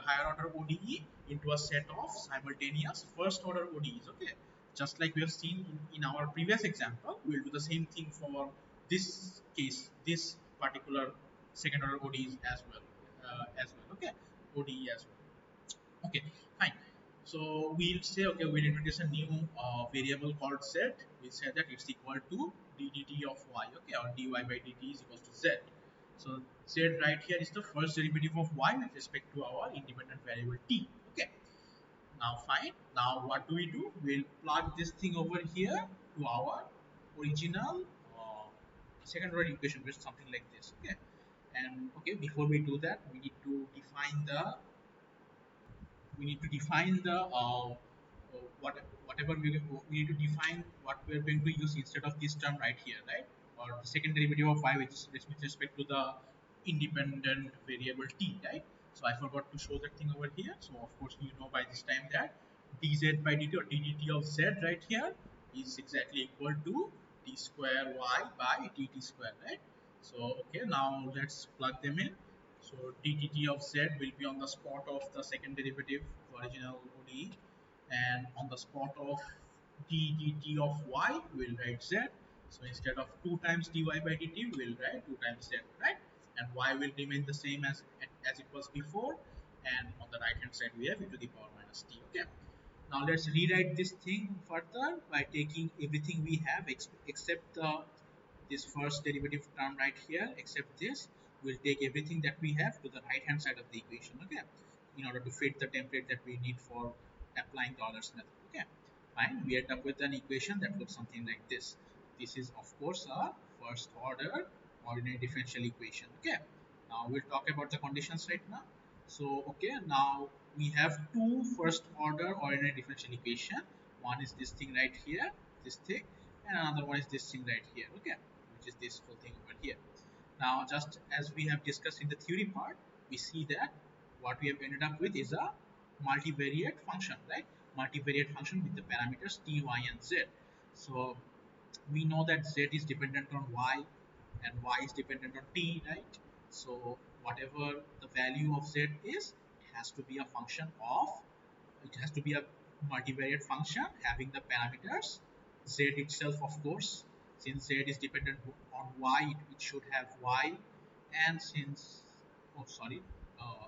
higher order ODE into a set of simultaneous first order ODEs. Okay, just like we have seen in our previous example, we will do the same thing for this case, this particular second order ODEs as well. Okay, ODE as well. Okay, fine. So we'll say, okay, we'll introduce a new variable called z. We say that it's equal to ddt of y, okay, or dy by dt is equals to z. So z right here is the first derivative of y with respect to our independent variable t. Okay, now fine. Now what do? We'll plug this thing over here to our original second order equation, which is something like this. Okay, and okay, before we do that, we need to define the whatever we need to define what we are going to use instead of this term right here, right? Or the second derivative of y, which is with respect to the independent variable t, right? So I forgot to show that thing over here. So of course you know by this time that dz by dt or ddt of z right here is exactly equal to d square y by dt square, right? So okay, now let's plug them in. So ddt of z will be on the spot of the second derivative of original ODE, and on the spot of d dt of y we'll write z. So instead of 2 times dy by dt we'll write 2 times z, right? And y will remain the same as it was before, and on the right hand side we have e to the power minus t. Okay, now let's rewrite this thing further by taking everything we have except this first derivative term right here. Except this, we'll take everything that we have to the right hand side of the equation, okay, in order to fit the template that we need for applying the Euler's method. Okay, fine, we end up with an equation that looks something like this. This is of course a first order ordinary differential equation. Okay, now we'll talk about the conditions right now. So okay, now we have two first order ordinary differential equation. One is this thing right here, this thing, and another one is this thing right here, okay, which is this whole thing over here. Now just as we have discussed in the theory part, we see that what we have ended up with is a multivariate function, right? Multivariate function with the parameters t, y and z. So we know that z is dependent on y and y is dependent on t, right? So whatever the value of z is, it has to be a function of, it has to be a multivariate function having the parameters z itself, of course. Since z is dependent on y, it should have y, and since, oh sorry,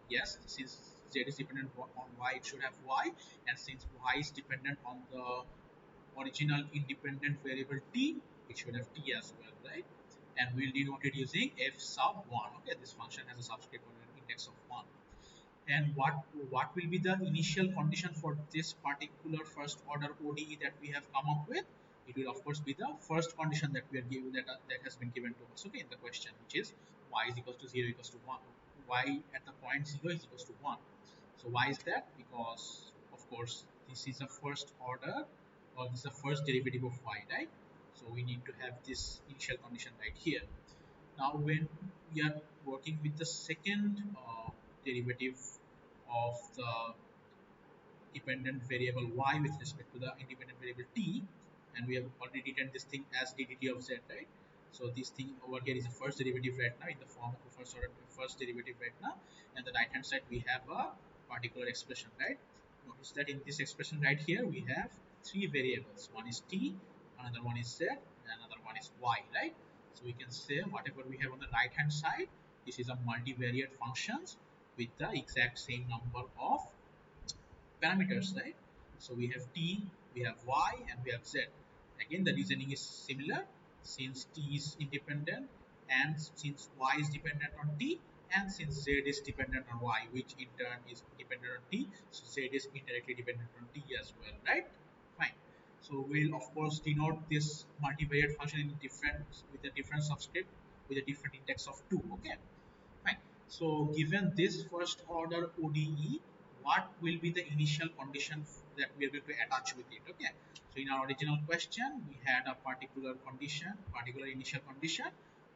yes, since z is dependent on y, it should have y, and since y is dependent on the original independent variable t, it should have t as well, right? And we'll denote it using f sub 1. Okay, this function has a subscript or an index of 1. And what will be the initial condition for this particular first order ODE that we have come up with? It will of course be the first condition that we are given, that has been given to us, okay, in the question, which is y is equals to 0 equals to 1. Y at the point 0 is equals to 1. So why is that? Because of course this is a first order, or this is the first derivative of y, right? So we need to have this initial condition right here. Now when we are working with the second derivative of the dependent variable y with respect to the independent variable t, and we have already written this thing as ddt of z, right? So this thing over here is the first derivative right now in the form of the first order first derivative right now, and the right hand side we have a particular expression, right? Notice that in this expression right here we have three variables. One is t, another one is z, and another one is y, right? So we can say whatever we have on the right hand side, this is a multivariate functions with the exact same number of parameters, right? So we have t, we have y, and we have z. Again, the reasoning is similar. Since t is independent, and since y is dependent on t, and since z is dependent on y, which in turn is dependent on t, so z is indirectly dependent on t as well, right? Fine. So we'll of course denote this multivariate function in different, with a different subscript with a different index of 2. Okay, fine. So given this first order ODE, what will be the initial condition that we are going to attach with it? Okay. So in our original question, we had a particular condition, particular initial condition,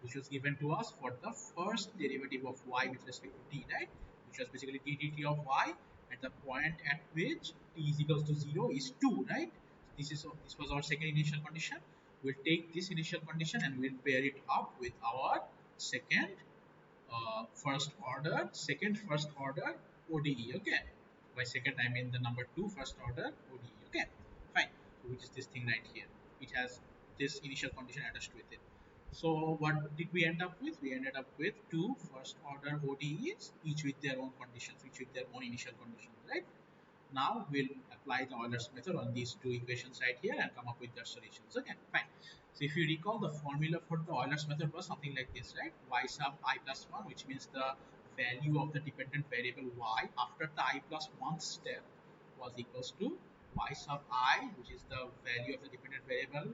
which was given to us for the first derivative of y with respect to t, right? Which was basically ddt of y at the point at which t is equals to 0 is 2, right? This was our second initial condition. We'll take this initial condition and we'll pair it up with our second second first order ODE. Okay, by second I mean the number 2 first order ODE. Okay, fine. So which is this thing right here. It has this initial condition attached with it. So what did we end up with? We ended up with two first order ODEs, each with their own conditions, each with their own initial conditions, right? Now we'll apply the Euler's method on these two equations right here and come up with their solutions. Okay, fine. So if you recall, the formula for the Euler's method was something like this, right? Y sub I plus 1, which means the value of the dependent variable y after the I plus 1 step was equals to y sub I, which is the value of the dependent variable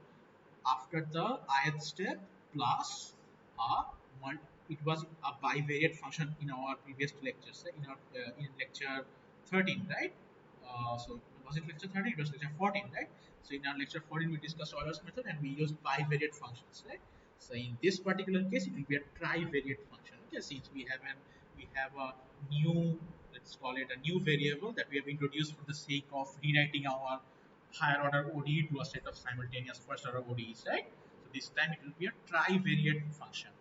after the ith step, plus a it was a bivariate function in our previous lectures, in lecture 13, right? So Was it lecture 13? It was lecture 14, right? So in our lecture 14, we discussed Euler's method and we used bivariate functions, right? So in this particular case, it will be a trivariate function. Okay, since we have a new, let's call it a new variable that we have introduced for the sake of rewriting our higher order ODE to a set of simultaneous first order ODEs, right? So this time it will be a trivariate function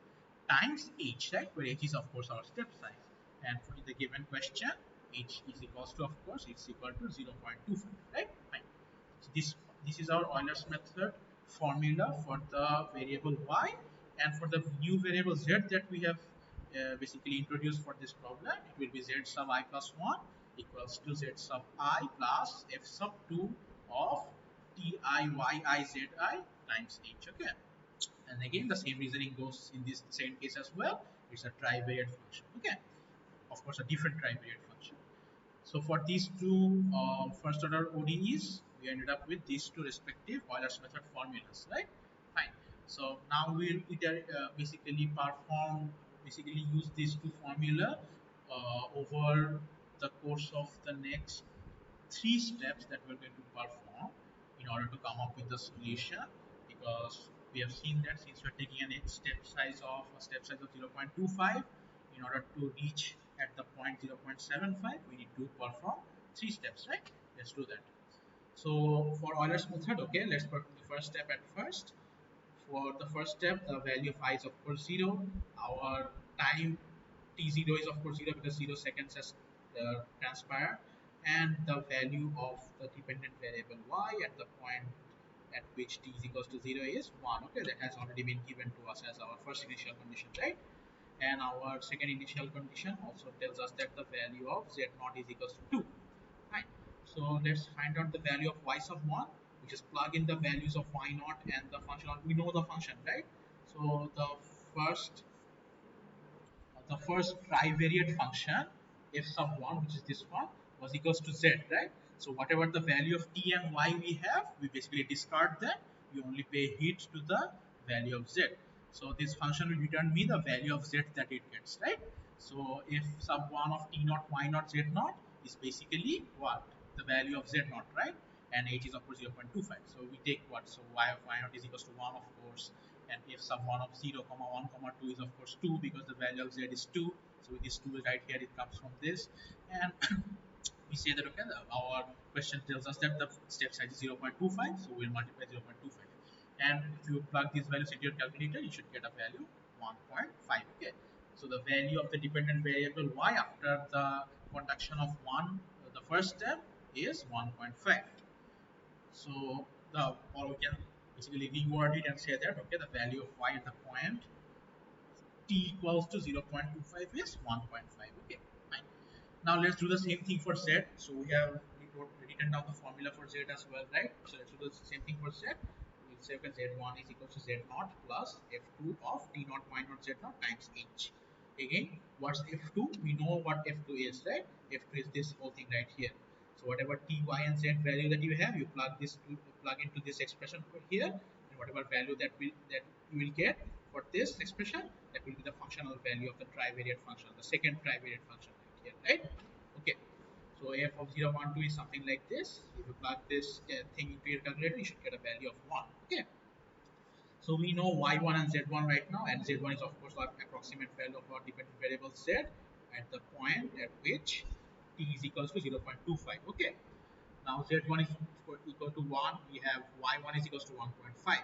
times h, right? Where h is of course our step size. And for the given question, h is equals to, of course, it's equal to 0.25, right? Fine. So this is our Euler's method formula for the variable y, and for the new variable z that we have basically introduced for this problem, it will be z sub I plus 1 equals to z sub I plus f sub 2 of t I y I z I times h. Okay, and again the same reasoning goes in this same case as well. It's a trivariate function. Okay, of course a different trivariate function. So for these two first order ODEs, we ended up with these two respective Euler's method formulas, right? Fine. So now we'll basically basically use these two formula over the course of the next three steps that we're going to perform in order to come up with the solution, because we have seen that since we're taking a step size of 0.25, in order to reach at the point 0.75, we need to perform three steps, right? Let's do that. So for Euler's method, okay, let's perform the first step at first. For the first step, the value of I is of course 0. Our time t0 is of course 0 because 0 seconds has transpired. And the value of the dependent variable y at the point at which t is equals to 0 is 1. Okay, that has already been given to us as our first initial condition, right? And our second initial condition also tells us that the value of z naught is equals to 2. Right. So let's find out the value of y sub 1. We just plug in the values of y naught and the function. We know the function, right? So first the first trivariate function f sub 1, which is this one, was equals to z, right? So whatever the value of t and y we have, we basically discard them. We only pay heed to the value of z. So this function will return me the value of z that it gets, right? So if sub 1 of t naught, y naught, z naught is basically what? The value of z naught, right? And h is of course 0.25. So we take what? So y of y naught is equals to 1, of course, and if sub 1 of 0 comma 1 comma 2 is of course 2, because the value of z is 2. So with this 2 right here, it comes from this. And we say that, okay, our question tells us that the step size is 0.25, so we'll multiply 0.25, and if you plug these values into your calculator, you should get a value 1.5. Okay, so the value of the dependent variable y after the conduction of the first step is 1.5. So or we can basically reword it and say that, okay, the value of y at the point t equals to 0.25 is 1.5. Okay, fine. Now let's do the same thing for z. So we have written down the formula for z as well, right? So let's do the same thing for z. We'll say, okay, z1 is equals to z naught plus f2 of t naught y naught z naught times h. Again, what's f2? We know what f2 is, right? F2 is this whole thing right here. So whatever t, y, and z value that you have, you plug into this expression over here, and whatever value that you will get for this expression, that will be the functional value of the trivariate function, the second trivariate function right here, right? Okay. So f of 0, 1, 2 is something like this. If you plug this thing into your calculator, you should get a value of 1. Okay. So we know y1 and z1 right now, and z1 is of course our approximate value of our dependent variable z at the point at which t is equals to 0.25. Okay. Now z1 is equal to 1, we have y1 is equals to 1.5.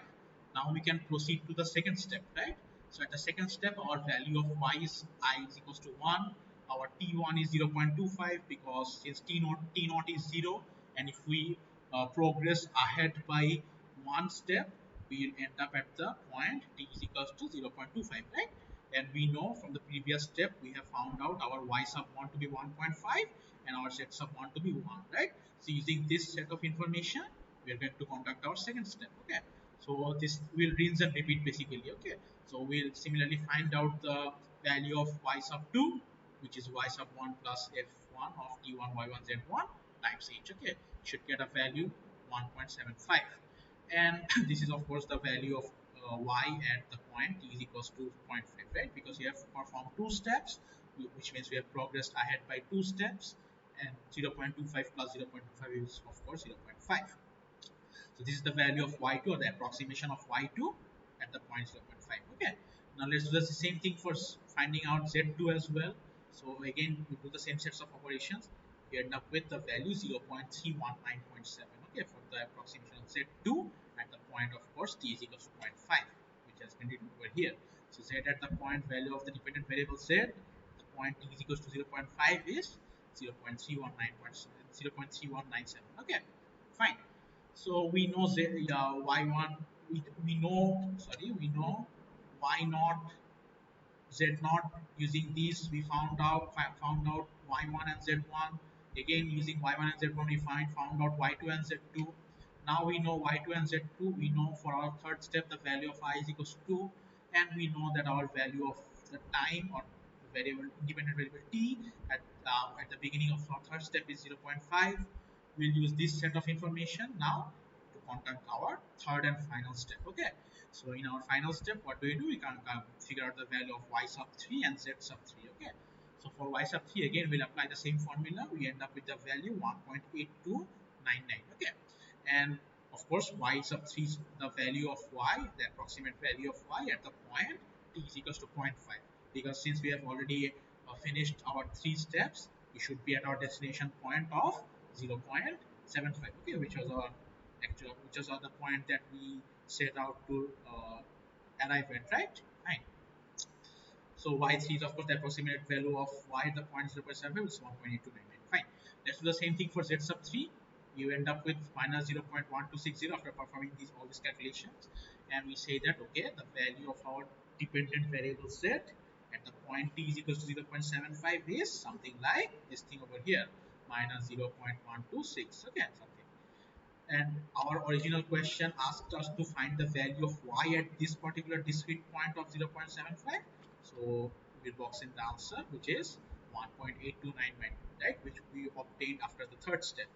Now we can proceed to the second step, right? So at the second step, our value of y is I is equals to 1. Our t1 is 0.25, because since t naught is 0, and if we progress ahead by one step, we will end up at the point t is equals to 0.25, right? And we know from the previous step, we have found out our y sub 1 to be 1.5 and our z sub 1 to be 1, right? So using this set of information, we are going to conduct our second step. Okay, so this will rinse and repeat basically. Okay, so we'll similarly find out the value of y sub 2, which is y sub 1 plus f1 of t1 y1 z1 times h. Okay, you should get a value 1.75, and this is of course the value of y at the point t is equals to 0.5, right? Because we have performed two steps, which means we have progressed ahead by two steps, and 0.25 plus 0.25 is of course 0.5. So this is the value of y2 or the approximation of y2 at the point 0.5. Okay. Now let's do the same thing for finding out z2 as well. So again, we do the same sets of operations. We end up with the value 0.319.7. Okay, for the approximation of z2 at the point, of course, t is equals to zero point 0.5, which has been written over here. So z at the point value of the dependent variable z, the point t is equals to 0.5 is 0.319.7. Okay, fine. So we know z, y1, we know, sorry, we know y naught, z naught. Using these we found out y1 and z1. Again using y1 and z1 we found out y2 and z2. Now we know y2 and z2. We know for our third step the value of I is equals to 2, and we know that our value of the time or variable independent variable t at the beginning of our third step is 0.5. We'll use this set of information now to conduct our third and final step. Okay, so in our final step, what do? We can figure out the value of y sub 3 and z sub 3. Okay, so for y sub 3 again we'll apply the same formula. We end up with the value 1.8299. Okay, and of course y sub 3 is the value of y, the approximate value of y at the point t is equals to zero point 0.5, because since we have already finished our 3 steps, we should be at our destination point of 0.75. Okay, which was our actual, which was the point that we set out to arrive at, right? Fine. So y3 is of course the approximate value of y at the point 0.7, which is 1.8299. Fine. Let's do the same thing for z sub 3. You end up with minus 0.1260 after performing all these calculations, and we say that okay, the value of our dependent variable z at the point t is equals to 0.75 is something like this thing over here, minus 0.126. Okay, something. And our original question asked us to find the value of y at this particular discrete point of 0.75. So we'll box in the answer, which is 1.8299, right, which we obtained after the third step.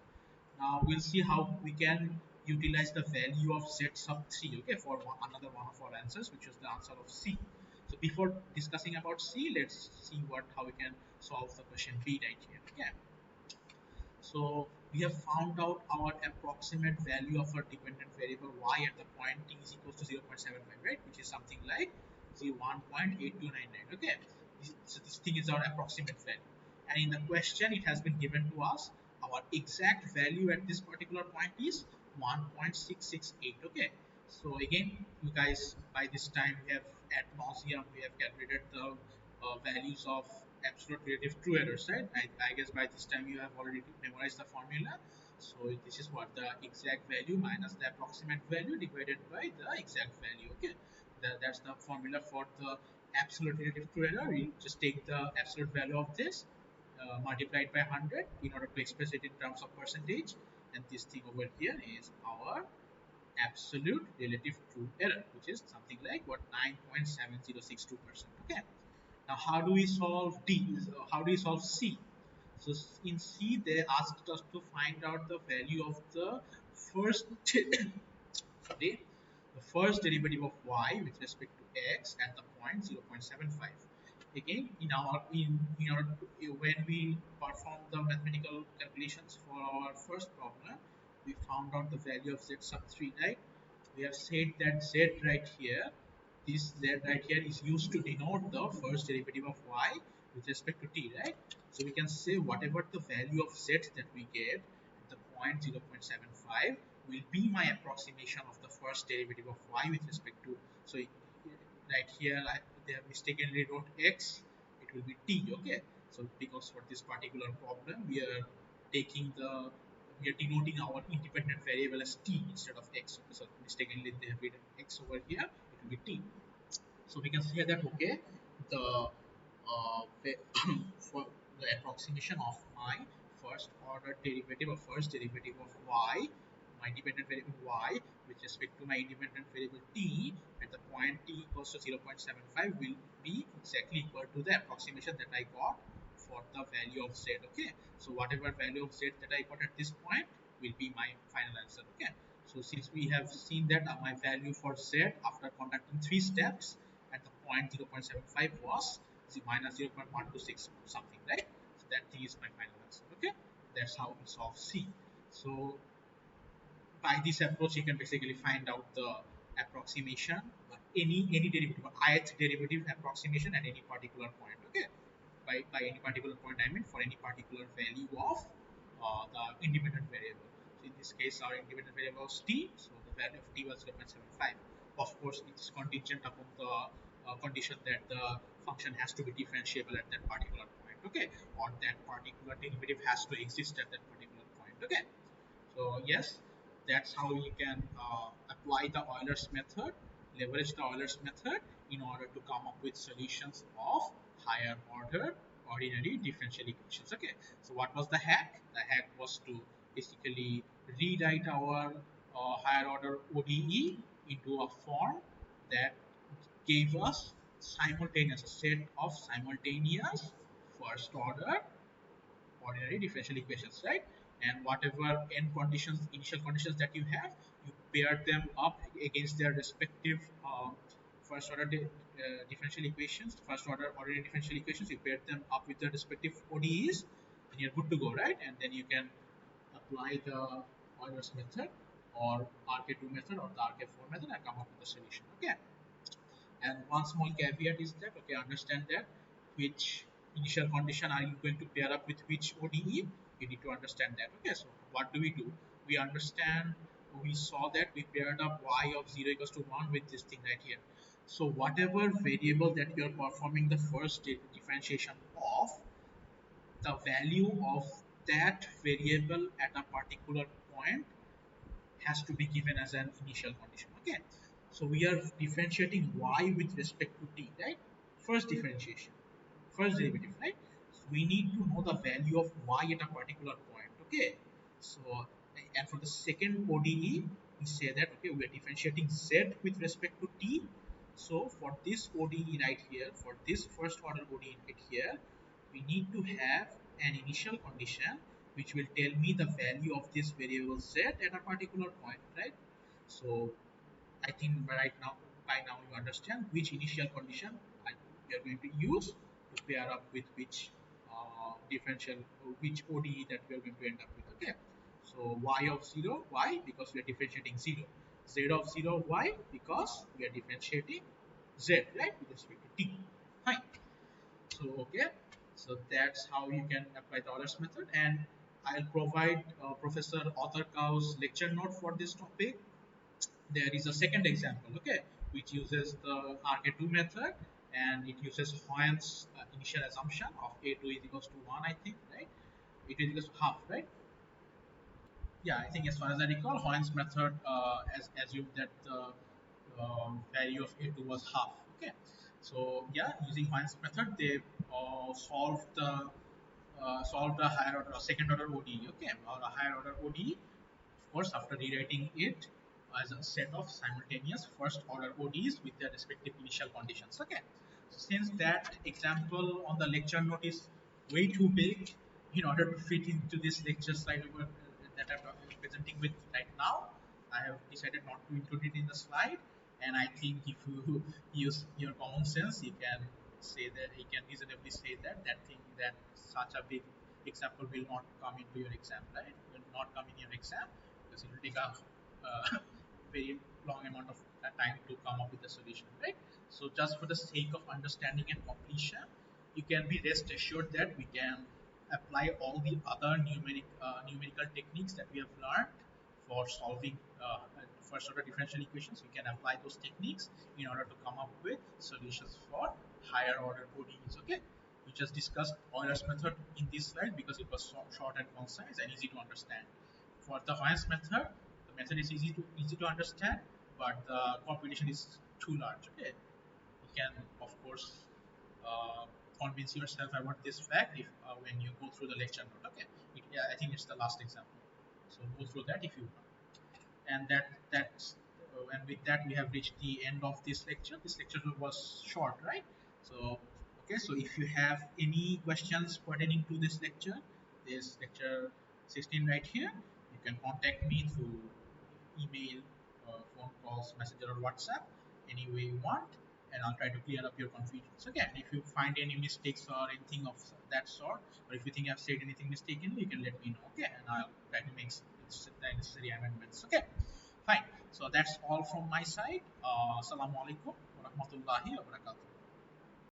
Now we'll see how we can utilize the value of z sub 3, okay, for another one of our answers, which is the answer of C. So before discussing about C, let's see how we can solve the question B right here. Okay, so we have found out our approximate value of our dependent variable y at the point t is equals to 0.75, right? Which is something like 1.8299. Okay, so this thing is our approximate value. And in the question, it has been given to us our exact value at this particular point is 1.668. Okay, so again, you guys, by this time we have ad nauseum, we have calculated the values of absolute relative true errors, right? I guess by this time you have already memorized the formula. So this is what the exact value minus the approximate value divided by the exact value. Okay, that's the formula for the absolute relative true error. We just take the absolute value of this multiplied by 100 in order to express it in terms of percentage, and this thing over here is our absolute relative true error, which is something like what, 9.7062%. Okay, now how do we solve D? How do we solve C? So in C they asked us to find out the value of the first sorry, the first derivative of y with respect to x at the point 0.75. Again, in our when we perform the mathematical calculations for our first problem, we found out the value of z sub 3, right? We have said that z right here, this z right here is used to denote the first derivative of y with respect to t, right? So we can say whatever the value of z that we get at the point 0.75 will be my approximation of the first derivative of y with respect to, so right here they have mistakenly wrote x, it will be t. Okay, so because for this particular problem we are taking the, we are denoting our independent variable as t instead of x. Okay, so mistakenly they have written x over here, it will be t. So we can say that okay, the for the approximation of my first order derivative or first derivative of y, my dependent variable y with respect to my independent variable t at the point t equals to 0.75 will be exactly equal to the approximation that I got for the value of z. Okay, so whatever value of z that I got at this point will be my final answer. Okay, so since we have seen that my value for z after conducting 3 steps at the point 0.75 was minus 0.126 something, right? So that thing is my final answer. Okay, that's how we solve C. So by this approach, you can basically find out the approximation, any derivative, ith derivative approximation at any particular point. Okay, by any particular point, I mean for any particular value of the independent variable. So in this case, our independent variable was t, so the value of t was 0.75. Of course, it is contingent upon the condition that the function has to be differentiable at that particular point. Okay, or that particular derivative has to exist at that particular point. Okay, so yes, that's how you can apply the Euler's method, leverage the Euler's method in order to come up with solutions of higher order ordinary differential equations. Okay, so what was the hack? The hack was to basically rewrite our higher order ODE into a form that gave us simultaneous, a set of simultaneous first order ordinary differential equations, right? And whatever n conditions, initial conditions that you have, you pair them up against their respective first order differential equations, first order ordinary differential equations. You pair them up with their respective ODEs, and you're good to go, right? And then you can apply the Euler's method or RK2 method or the RK4 method and come up with a solution. Okay. And one small caveat is that, okay, understand that which initial condition are you going to pair up with which ODE? You need to understand that. Okay, so what do? We understand, we saw that we paired up y of 0 equals to 1 with this thing right here. So whatever variable that you are performing the first differentiation of, the value of that variable at a particular point has to be given as an initial condition. Okay, so we are differentiating y with respect to t, right? First differentiation, first derivative, right? So we need to know the value of y at a particular point. Okay, so and for the second ODE, we say that, okay, we are differentiating z with respect to t. So for this ODE right here, for this first order ODE right here, we need to have an initial condition which will tell me the value of this variable z at a particular point, right? So I think by now you understand which initial condition we are going to use to pair up with which differential, which ODE that we are going to end up with. Okay, so y of 0, why? Because we are differentiating 0. Z of 0, why? Because we are differentiating z, right, with respect to t. Fine. So okay, so that's how you can apply the Euler's method, and I'll provide Professor Arthur Cow's lecture note for this topic. There is a second example, okay, which uses the RK2 method, and it uses Hoyne's initial assumption of A2 is equals to 1, I think, right? It is equals to half, right? Yeah, I think as far as I recall, Hoyne's method has assumed that the value of A2 was half. Okay, so yeah, using Hoyne's method, they solved a higher order, second order ODE. Okay, or a higher order ODE, of course, after rewriting it as a set of simultaneous first order ODEs with their respective initial conditions. Okay, so since that example on the lecture note is way too big in order to fit into this lecture slide that I'm presenting with right now, I have decided not to include it in the slide. And I think if you use your common sense, you can say that, you can reasonably say that that such a big example will not come into your exam, right? Will not come in your exam because it will take a very long amount of time to come up with a solution, right? So just for the sake of understanding and completion, you can be rest assured that we can apply all the other numerical techniques that we have learned for solving first order differential equations. We can apply those techniques in order to come up with solutions for higher order ODEs. Okay, we just discussed Euler's method in this slide because it was short and concise and easy to understand. For the Hoyne's method, the method is easy to understand, but the computation is too large. Okay, you can of course uh, convince yourself about this fact if when you go through the lecture note. Okay, yeah, I think it's the last example, so go through that if you want. And that's and with that we have reached the end of this lecture. This lecture was short, right? So okay, so if you have any questions pertaining to this lecture, this lecture 16 right here, you can contact me through email, phone calls, messenger, or WhatsApp, any way you want. and I'll try to clear up your confusions. Okay, and if you find any mistakes or anything of that sort, or if you think I've said anything mistakenly, you can let me know. Okay, and I'll try to make the necessary amendments. Okay, fine. So that's all from my side. Assalamu alaikum wa rahmatullahi wa barakatuh.